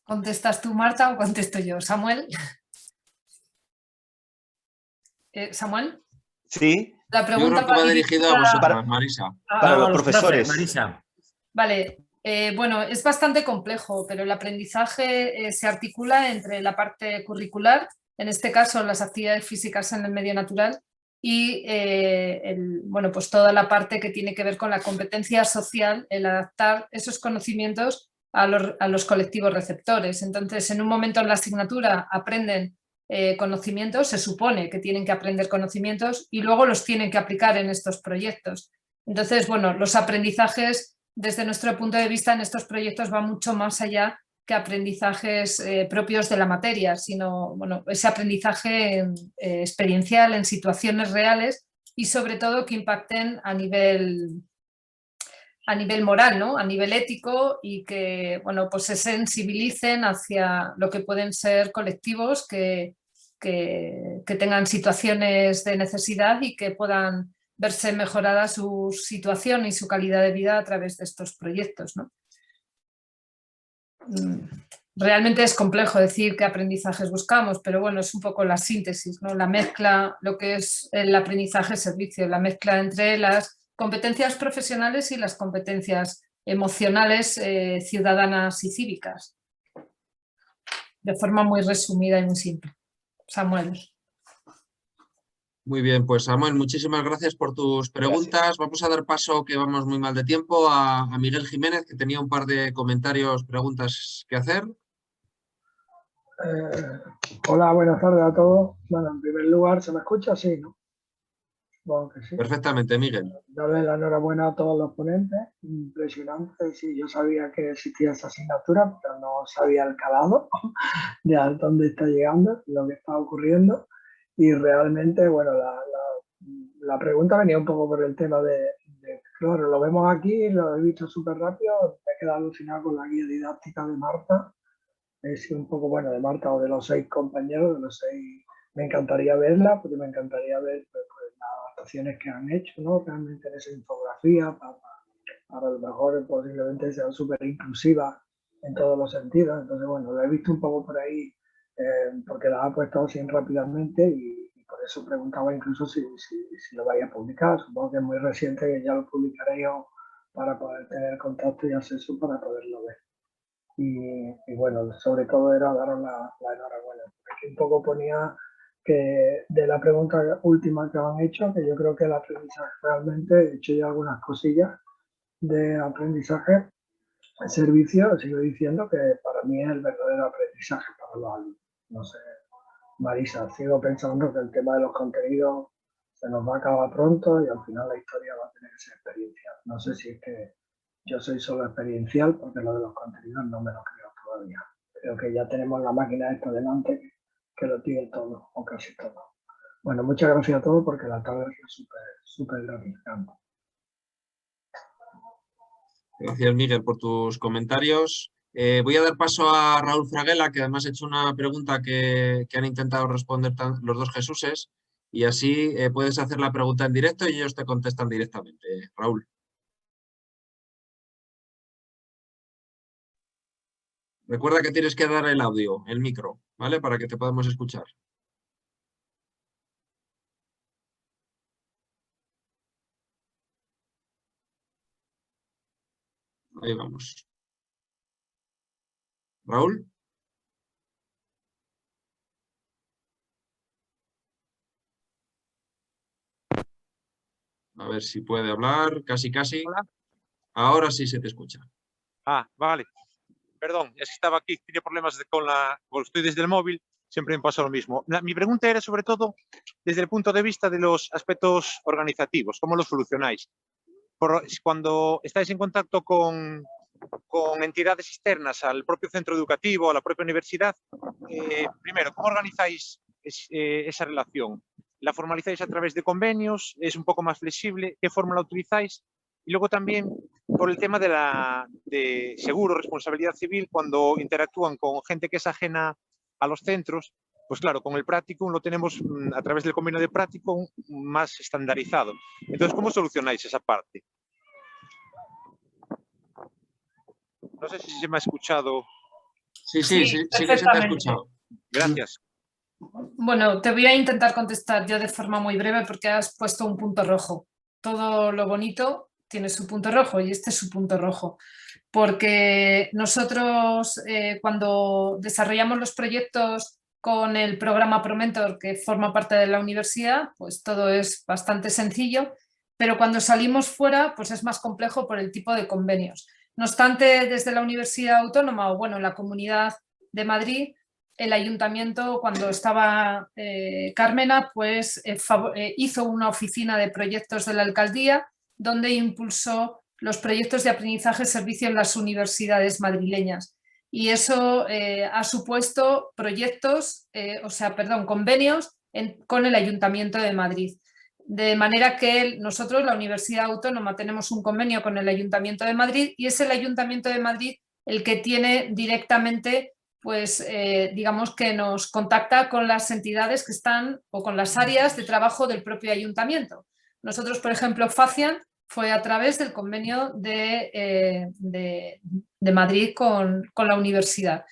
¿Contestas tú, Marta, o contesto yo? ¿Samuel? ¿Samuel? Sí. La pregunta yo creo que va dirigido a vosotras, Marisa. Para los profesores. Marisa. Vale. Bueno, es bastante complejo, pero el aprendizaje se articula entre la parte curricular, en este caso las actividades físicas en el medio natural, y bueno, pues toda la parte que tiene que ver con la competencia social, el adaptar esos conocimientos a los colectivos receptores. Entonces, en un momento en la asignatura aprenden conocimientos, se supone que tienen que aprender conocimientos y luego los tienen que aplicar en estos proyectos. Entonces, bueno, los aprendizajes desde nuestro punto de vista en estos proyectos van mucho más allá que aprendizajes propios de la materia, sino bueno, ese aprendizaje experiencial en situaciones reales y sobre todo que impacten a nivel moral, ¿no? A nivel ético, y que bueno, pues se sensibilicen hacia lo que pueden ser colectivos que tengan situaciones de necesidad y que puedan verse mejorada su situación y su calidad de vida a través de estos proyectos, ¿no? Realmente es complejo decir qué aprendizajes buscamos, pero bueno, es un poco la síntesis, ¿no? La mezcla, lo que es el aprendizaje-servicio, la mezcla entre las competencias profesionales y las competencias emocionales, ciudadanas y cívicas. De forma muy resumida y muy simple. Samuel. Muy bien, pues Samuel, muchísimas gracias por tus preguntas. Gracias. Vamos a dar paso, que vamos muy mal de tiempo, a Miguel Jiménez, que tenía un par de comentarios, preguntas que hacer. Hola, buenas tardes a todos. Bueno, en primer lugar, ¿se me escucha? Sí, ¿no? Supongo que sí. Perfectamente, Miguel. Darle la enhorabuena a todos los ponentes. Impresionante. Sí, yo sabía que existía esa asignatura, pero no sabía el calado de a dónde está llegando, lo que está ocurriendo. Y realmente, bueno, la pregunta venía un poco por el tema de, claro, lo vemos aquí, lo he visto súper rápido, me he quedado alucinado con la guía didáctica de Marta. Es un poco, bueno, de Marta o de los 6 compañeros, de los 6, me encantaría verla, porque me encantaría ver pues, las adaptaciones que han hecho, ¿no? Realmente en esa infografía, para lo mejor posiblemente sea súper inclusiva en todos los sentidos. Entonces, bueno, lo he visto un poco por ahí, porque la ha puesto así rápidamente y por eso preguntaba incluso si lo vais a publicar. Supongo que es muy reciente, que ya lo publicaréis para poder tener contacto y acceso para poderlo ver. Y bueno, sobre todo era daros la enhorabuena. Aquí un poco ponía que de la pregunta última que han hecho, que yo creo que el aprendizaje realmente, he hecho ya algunas cosillas de aprendizaje, el servicio, sigo diciendo que para mí es el verdadero aprendizaje para los alumnos. No sé, Marisa, sigo pensando que el tema de los contenidos se nos va a acabar pronto y al final la historia va a tener que ser experiencial. No sé si es que yo soy solo experiencial, porque lo de los contenidos no me lo creo todavía. Creo que ya tenemos la máquina esta delante que lo tiene todo, o casi todo. Bueno, muchas gracias a todos, porque la tarde es súper gratificante. Gracias, Miguel, por tus comentarios. Voy a dar paso a Raúl Fraguela, que además ha hecho una pregunta que han intentado responder los dos Jesuses, y así puedes hacer la pregunta en directo y ellos te contestan directamente. Raúl. Recuerda que tienes que dar el audio, el micro, ¿vale? Para que te podamos escuchar. Ahí vamos. ¿Raúl? A ver si puede hablar, casi. Hola. Ahora sí se te escucha. Ah, vale. Perdón, es que estaba aquí, tenía problemas estoy desde el móvil, siempre me pasa lo mismo. Mi pregunta era sobre todo desde el punto de vista de los aspectos organizativos, ¿cómo los solucionáis? Cuando estáis en contacto con entidades externas al propio centro educativo, a la propia universidad, primero, ¿cómo organizáis esa relación? ¿La formalizáis a través de convenios? ¿Es un poco más flexible? ¿Qué fórmula utilizáis? Y luego también por el tema de seguro, responsabilidad civil, cuando interactúan con gente que es ajena a los centros, pues claro, con el Practicum lo tenemos a través del convenio de Practicum más estandarizado. Entonces, ¿cómo solucionáis esa parte? No sé si se me ha escuchado. Sí que se te ha escuchado. Gracias. Bueno, te voy a intentar contestar yo de forma muy breve porque has puesto un punto rojo. Todo lo bonito tiene su punto rojo y este es su punto rojo. Porque nosotros cuando desarrollamos los proyectos con el programa ProMentor que forma parte de la universidad, pues todo es bastante sencillo, pero cuando salimos fuera pues es más complejo por el tipo de convenios. No obstante, desde la Universidad Autónoma o bueno, la Comunidad de Madrid, el ayuntamiento, cuando estaba Carmena, pues hizo una oficina de proyectos de la alcaldía donde impulsó los proyectos de aprendizaje-servicio en las universidades madrileñas. Y eso ha supuesto convenios con el Ayuntamiento de Madrid. De manera que nosotros, la Universidad Autónoma, tenemos un convenio con el Ayuntamiento de Madrid y es el Ayuntamiento de Madrid el que tiene directamente, pues digamos que nos contacta con las entidades que están o con las áreas de trabajo del propio Ayuntamiento. Nosotros, por ejemplo, FACIAN fue a través del convenio de Madrid con la universidad.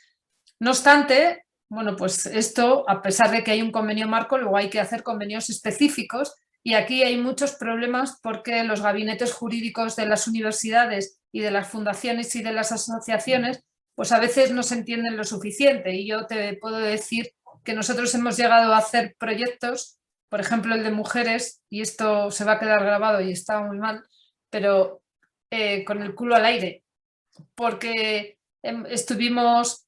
No obstante, bueno, pues esto, a pesar de que hay un convenio marco, luego hay que hacer convenios específicos y aquí hay muchos problemas porque los gabinetes jurídicos de las universidades y de las fundaciones y de las asociaciones pues a veces no se entienden lo suficiente y yo te puedo decir que nosotros hemos llegado a hacer proyectos, por ejemplo el de mujeres, y esto se va a quedar grabado y está muy mal, pero con el culo al aire, porque estuvimos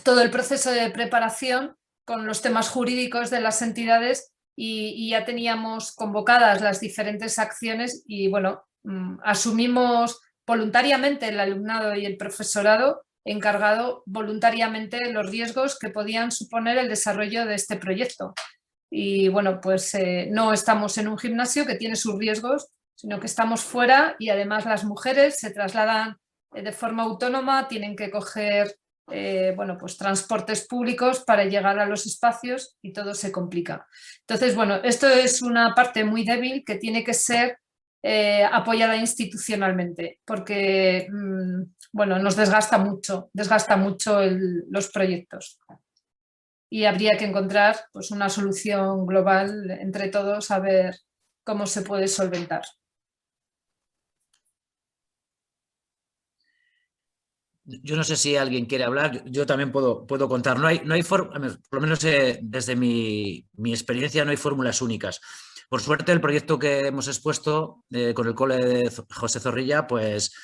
todo el proceso de preparación con los temas jurídicos de las entidades y ya teníamos convocadas las diferentes acciones y bueno, asumimos voluntariamente el alumnado y el profesorado encargado voluntariamente los riesgos que podían suponer el desarrollo de este proyecto. Y bueno, pues no estamos en un gimnasio que tiene sus riesgos, sino que estamos fuera y además las mujeres se trasladan de forma autónoma, tienen que coger bueno, pues transportes públicos para llegar a los espacios y todo se complica. Entonces, bueno, esto es una parte muy débil que tiene que ser apoyada institucionalmente porque bueno, nos desgasta mucho los proyectos y habría que encontrar pues, una solución global entre todos a ver cómo se puede solventar. Yo no sé si alguien quiere hablar, yo también puedo contar. No hay por lo menos desde mi experiencia no hay fórmulas únicas. Por suerte el proyecto que hemos expuesto con el cole de José Zorrilla pues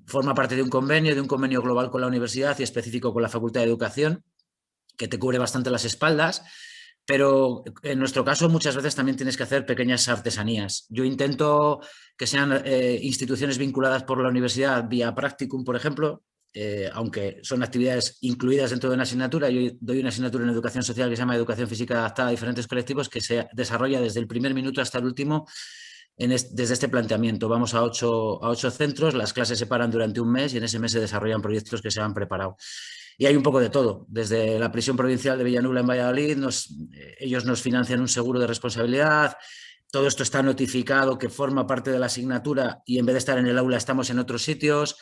forma parte de un convenio global con la universidad y específico con la Facultad de Educación que te cubre bastante las espaldas, pero en nuestro caso muchas veces también tienes que hacer pequeñas artesanías. Yo intento que sean instituciones vinculadas por la universidad vía Practicum, por ejemplo, aunque son actividades incluidas dentro de una asignatura. Yo doy una asignatura en educación social que se llama Educación Física Adaptada a diferentes colectivos que se desarrolla desde el primer minuto hasta el último desde este planteamiento. Vamos a 8 centros, las clases se paran durante un mes y en ese mes se desarrollan proyectos que se han preparado. Y hay un poco de todo, desde la prisión provincial de Villanueva en Valladolid, ellos nos financian un seguro de responsabilidad, todo esto está notificado que forma parte de la asignatura y en vez de estar en el aula estamos en otros sitios.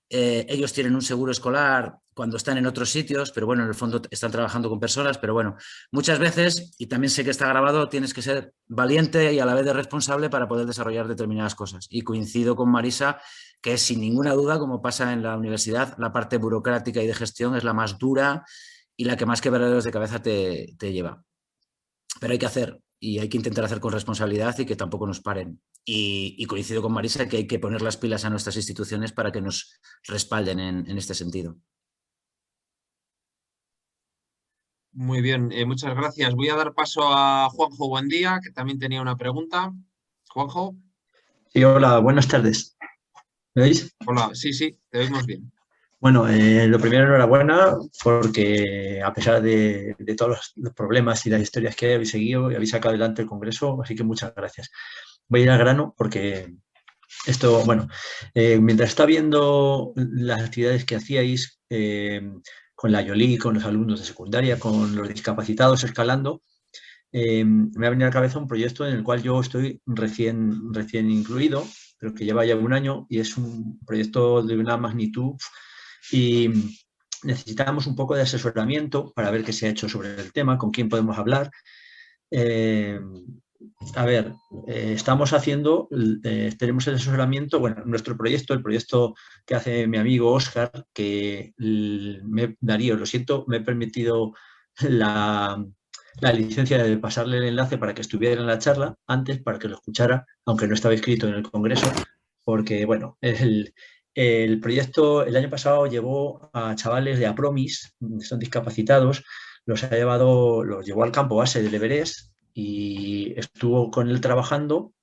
ellos tienen un seguro escolar cuando están en otros sitios, pero bueno, en el fondo están trabajando con personas, pero bueno, muchas veces, y también sé que está grabado, tienes que ser valiente y a la vez de responsable para poder desarrollar determinadas cosas. Y coincido con Marisa que es sin ninguna duda, como pasa en la universidad, la parte burocrática y de gestión es la más dura y la que más quebraderos de cabeza te lleva. Pero hay que hacer y hay que intentar hacer con responsabilidad y que tampoco nos paren. Y coincido con Marisa que hay que poner las pilas a nuestras instituciones para que nos respalden en este sentido. Muy bien, muchas gracias. Voy a dar paso a Juanjo Buendía, que también tenía una pregunta. Juanjo. Sí, hola, buenas tardes. ¿Me oís? Hola, sí, te oímos bien. Bueno, lo primero, enhorabuena, porque a pesar de todos los problemas y las historias que habéis seguido y habéis sacado adelante el Congreso, así que muchas gracias. Voy a ir al grano porque esto, bueno, mientras está viendo las actividades que hacíais con la Yoli, con los alumnos de secundaria, con los discapacitados escalando, me ha venido a la cabeza un proyecto en el cual yo estoy recién incluido, pero que lleva ya un año y es un proyecto de una magnitud y necesitamos un poco de asesoramiento para ver qué se ha hecho sobre el tema, con quién podemos hablar. A ver, estamos haciendo, tenemos el asesoramiento, bueno, nuestro proyecto, el proyecto que hace mi amigo Óscar, que Darío, lo siento, me he permitido la licencia de pasarle el enlace para que estuviera en la charla antes, para que lo escuchara, aunque no estaba inscrito en el Congreso, porque, bueno, el proyecto el año pasado llevó a chavales de Apromis, que son discapacitados, los llevó al campo base del Everest y estuvo con ellos trabajando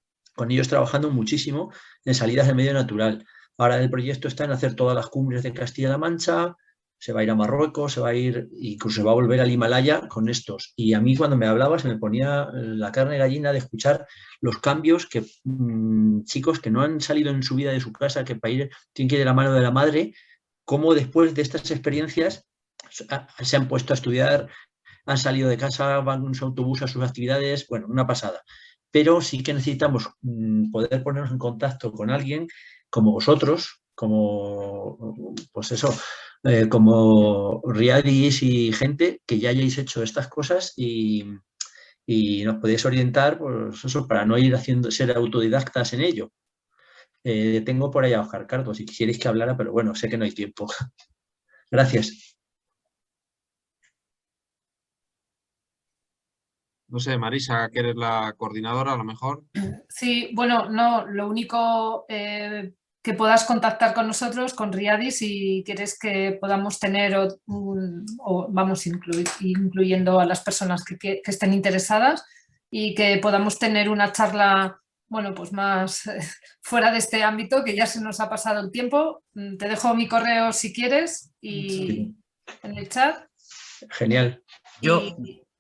muchísimo en salidas de medio natural. Ahora el proyecto está en hacer todas las cumbres de Castilla-La Mancha, se va a ir a Marruecos, se va a ir, incluso se va a volver al Himalaya con estos. Y a mí cuando me hablaba se me ponía la carne gallina de escuchar los cambios que chicos que no han salido en su vida de su casa, que para ir tienen que ir de la mano de la madre, cómo después de estas experiencias se han puesto a estudiar, han salido de casa, van en su autobús a sus actividades, bueno, una pasada. Pero sí que necesitamos poder ponernos en contacto con alguien como vosotros, como, pues eso, como Riadis y gente que ya hayáis hecho estas cosas y nos podéis orientar, pues eso, para no ir ser autodidactas en ello. Tengo por ahí a Óscar Cardo, si quisierais que hablara, pero bueno, sé que no hay tiempo. Gracias. No sé, Marisa, que eres la coordinadora a lo mejor. Sí, bueno, no, lo único que puedas contactar con nosotros, con Riadis, si quieres que podamos tener o vamos incluyendo a las personas que estén interesadas y que podamos tener una charla, bueno, pues más fuera de este ámbito, que ya se nos ha pasado el tiempo. Te dejo mi correo si quieres y en el chat. Genial.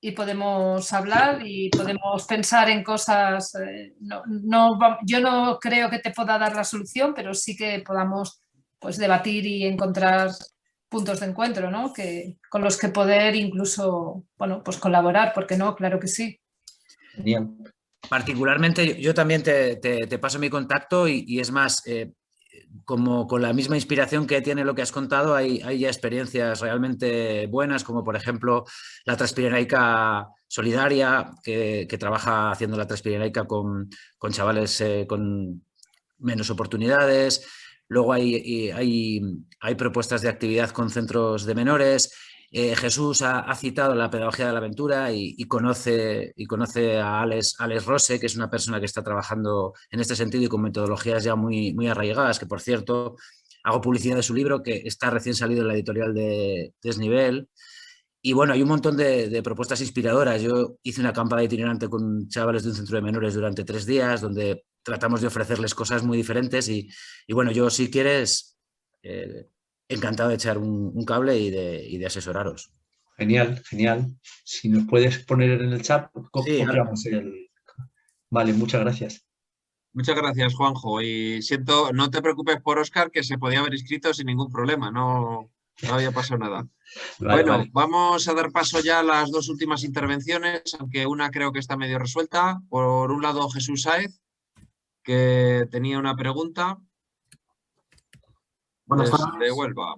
Y podemos hablar y podemos pensar en cosas. Yo no creo que te pueda dar la solución, pero sí que podamos pues, debatir y encontrar puntos de encuentro, ¿no? Con los que poder incluso, bueno, pues colaborar, ¿por qué no? Claro que sí. Genial. Particularmente, yo también te paso mi contacto y es más, como con la misma inspiración que tiene lo que has contado, hay ya experiencias realmente buenas, como por ejemplo la Transpirenaica Solidaria, que trabaja haciendo la Transpirenaica con chavales con menos oportunidades. Luego hay propuestas de actividad con centros de menores. Jesús ha citado la pedagogía de la aventura y conoce a Alex Rose, que es una persona que está trabajando en este sentido y con metodologías ya muy arraigadas, que por cierto hago publicidad de su libro que está recién salido en la editorial de Desnivel. Y bueno, hay un montón de propuestas inspiradoras. Yo hice una acampada itinerante con chavales de un centro de menores durante 3 días, donde tratamos de ofrecerles cosas muy diferentes y bueno, yo si quieres... encantado de echar un cable y de asesoraros. Genial, genial. Si nos puedes poner en el chat, copiamos Vale, muchas gracias. Muchas gracias, Juanjo. Y siento, no te preocupes por Óscar, que se podía haber inscrito sin ningún problema, no había pasado nada. Vale. Vamos a dar paso ya a las 2 últimas intervenciones, aunque una creo que está medio resuelta. Por un lado, Jesús Sáez, que tenía una pregunta. Buenas tardes. Desde Huelva.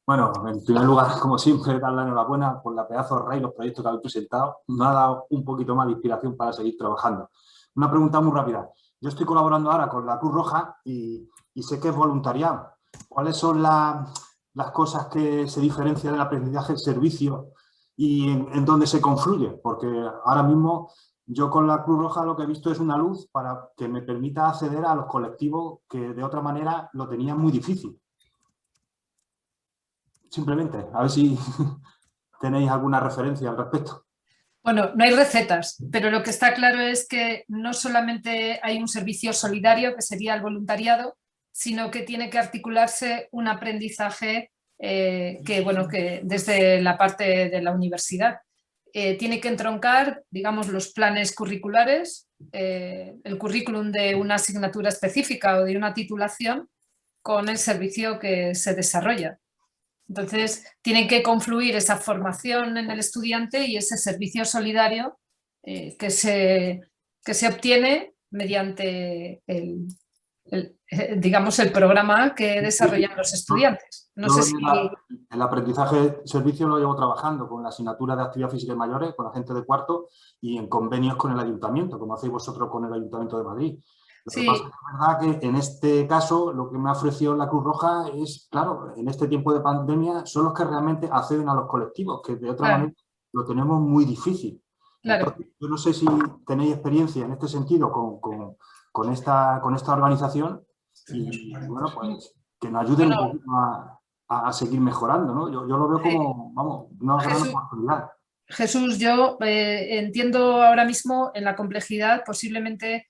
Bueno, en primer lugar, como siempre, dar la enhorabuena por la pedazo de RAI y los proyectos que habéis presentado. Me ha dado un poquito más de inspiración para seguir trabajando. Una pregunta muy rápida. Yo estoy colaborando ahora con la Cruz Roja y sé que es voluntariado. ¿Cuáles son las cosas que se diferencian del aprendizaje del servicio y en dónde se confluye? Porque ahora mismo yo con la Cruz Roja lo que he visto es una luz para que me permita acceder a los colectivos que de otra manera lo tenían muy difícil. Simplemente, a ver si tenéis alguna referencia al respecto. Bueno, no hay recetas, pero lo que está claro es que no solamente hay un servicio solidario, que sería el voluntariado, sino que tiene que articularse un aprendizaje que desde la parte de la universidad. Tiene que entroncar, digamos, los planes curriculares, el currículum de una asignatura específica o de una titulación con el servicio que se desarrolla. Entonces, tienen que confluir esa formación en el estudiante y ese servicio solidario que se obtiene mediante el programa que desarrollan los estudiantes. No sé si... El aprendizaje servicio lo llevo trabajando con la asignatura de actividad física y mayores, con la gente de cuarto y en convenios con el ayuntamiento, como hacéis vosotros con el Ayuntamiento de Madrid. Lo que pasa es que es verdad que en este caso lo que me ha ofrecido la Cruz Roja es, claro, en este tiempo de pandemia son los que realmente acceden a los colectivos, que de otra manera lo tenemos muy difícil. Entonces, yo no sé si tenéis experiencia en este sentido con esta organización y bueno, pues que nos ayuden un poquito a seguir mejorando, ¿no? Yo lo veo como, vamos, una gran oportunidad. Jesús, yo entiendo ahora mismo en la complejidad, posiblemente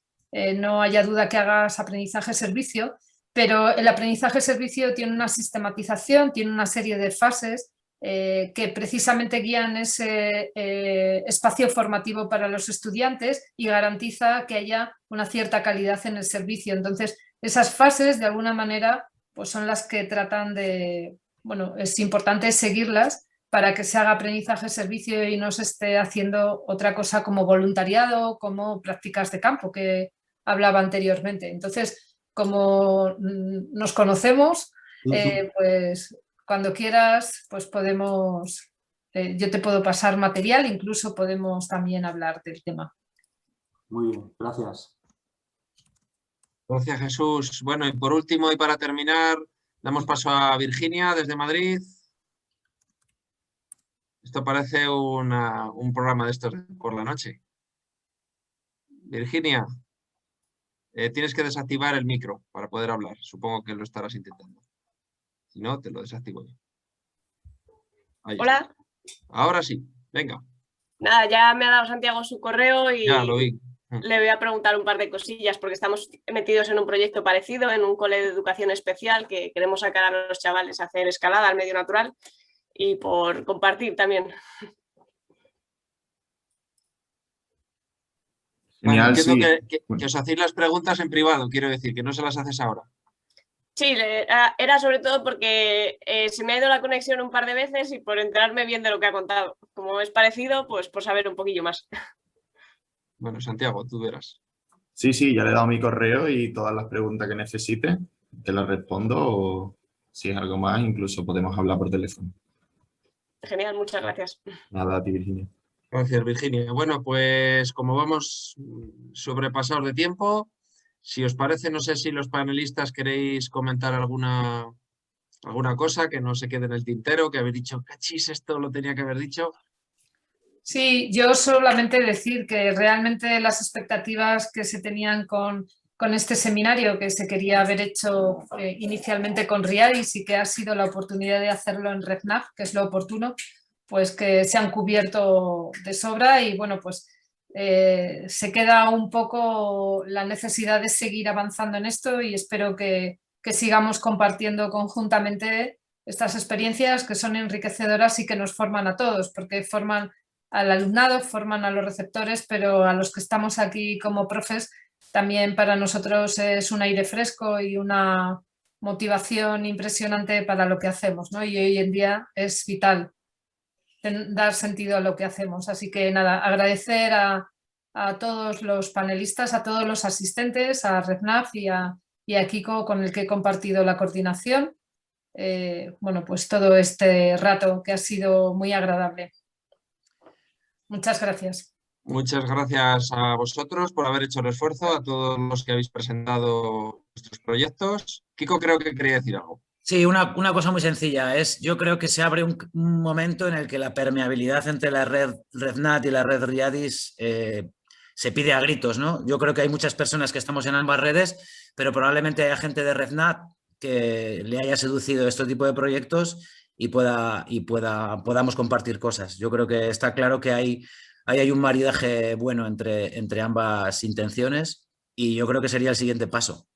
no haya duda que hagas aprendizaje-servicio, pero el aprendizaje-servicio tiene una sistematización, tiene una serie de fases que precisamente guían ese espacio formativo para los estudiantes y garantiza que haya una cierta calidad en el servicio. Entonces, esas fases, de alguna manera, pues son las que tratan de... Bueno, es importante seguirlas para que se haga aprendizaje-servicio y no se esté haciendo otra cosa como voluntariado, como prácticas de campo, que hablaba anteriormente. Entonces, como nos conocemos, pues cuando quieras, pues podemos, yo te puedo pasar material, incluso podemos también hablar del tema. Muy bien, gracias. Gracias, Jesús. Bueno, y por último y para terminar, damos paso a Virginia desde Madrid. Esto parece un programa de estos por la noche. Virginia, tienes que desactivar el micro para poder hablar. Supongo que lo estarás intentando. Si no, te lo desactivo yo. Ahí Hola. está. Ahora sí, venga. Nada, ya me ha dado Santiago su correo y ya lo vi. Le voy a preguntar un par de cosillas porque estamos metidos en un proyecto parecido, en un cole de educación especial que queremos sacar a los chavales a hacer escalada al medio natural y por compartir también. Genial, entiendo sí. que os hacéis las preguntas en privado, quiero decir, que no se las haces ahora. Sí, era sobre todo porque se me ha ido la conexión un par de veces y por enterarme bien de lo que ha contado. Como es parecido, pues por saber un poquillo más. Bueno, Santiago, tú verás. Sí, ya le he dado mi correo y todas las preguntas que necesite te las respondo o si es algo más incluso podemos hablar por teléfono. Genial, muchas gracias. Nada, a ti, Virginia. Gracias, Virginia. Bueno, pues como vamos sobrepasados de tiempo, si os parece, no sé si los panelistas queréis comentar alguna cosa que no se quede en el tintero, que habéis dicho, cachis, esto lo tenía que haber dicho. Sí, yo solamente decir que realmente las expectativas que se tenían con este seminario, que se quería haber hecho inicialmente con RIADIS y que ha sido la oportunidad de hacerlo en REFNAF, que es lo oportuno, pues que se han cubierto de sobra y bueno, pues se queda un poco la necesidad de seguir avanzando en esto y espero que sigamos compartiendo conjuntamente estas experiencias que son enriquecedoras y que nos forman a todos, porque forman al alumnado, forman a los receptores, pero a los que estamos aquí como profes también para nosotros es un aire fresco y una motivación impresionante para lo que hacemos, ¿no? Y hoy en día es vital dar sentido a lo que hacemos. Así que nada, agradecer a todos los panelistas, a todos los asistentes, a REFNAF y a Kiko con el que he compartido la coordinación bueno, pues todo este rato que ha sido muy agradable. Muchas gracias. Muchas gracias a vosotros por haber hecho el esfuerzo, a todos los que habéis presentado vuestros proyectos. Kiko, creo que quería decir algo. Sí, una cosa muy sencilla. Yo creo que se abre un momento en el que la permeabilidad entre la red RedNat y la red Riadis se pide a gritos, ¿no? Yo creo que hay muchas personas que estamos en ambas redes, pero probablemente haya gente de RedNat que le haya seducido este tipo de proyectos y podamos compartir cosas. Yo creo que está claro que hay un maridaje bueno entre ambas intenciones y yo creo que sería el siguiente paso.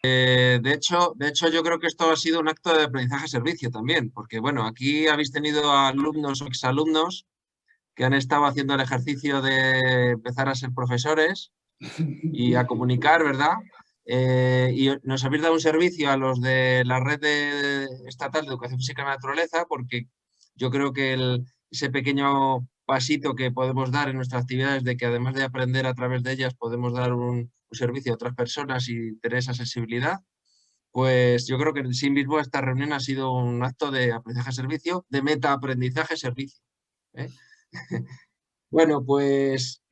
De hecho, yo creo que esto ha sido un acto de aprendizaje-servicio también, porque bueno, aquí habéis tenido alumnos o exalumnos que han estado haciendo el ejercicio de empezar a ser profesores y a comunicar, ¿verdad? Y nos habéis dado un servicio a los de la red estatal de educación física y naturaleza, porque yo creo que ese pequeño pasito que podemos dar en nuestras actividades, de que además de aprender a través de ellas podemos dar un servicio a otras personas y tener esa sensibilidad, pues yo creo que en sí mismo esta reunión ha sido un acto de aprendizaje-servicio, de meta-aprendizaje-servicio. Bueno, pues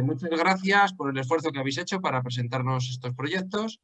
muchas gracias por el esfuerzo que habéis hecho para presentarnos estos proyectos.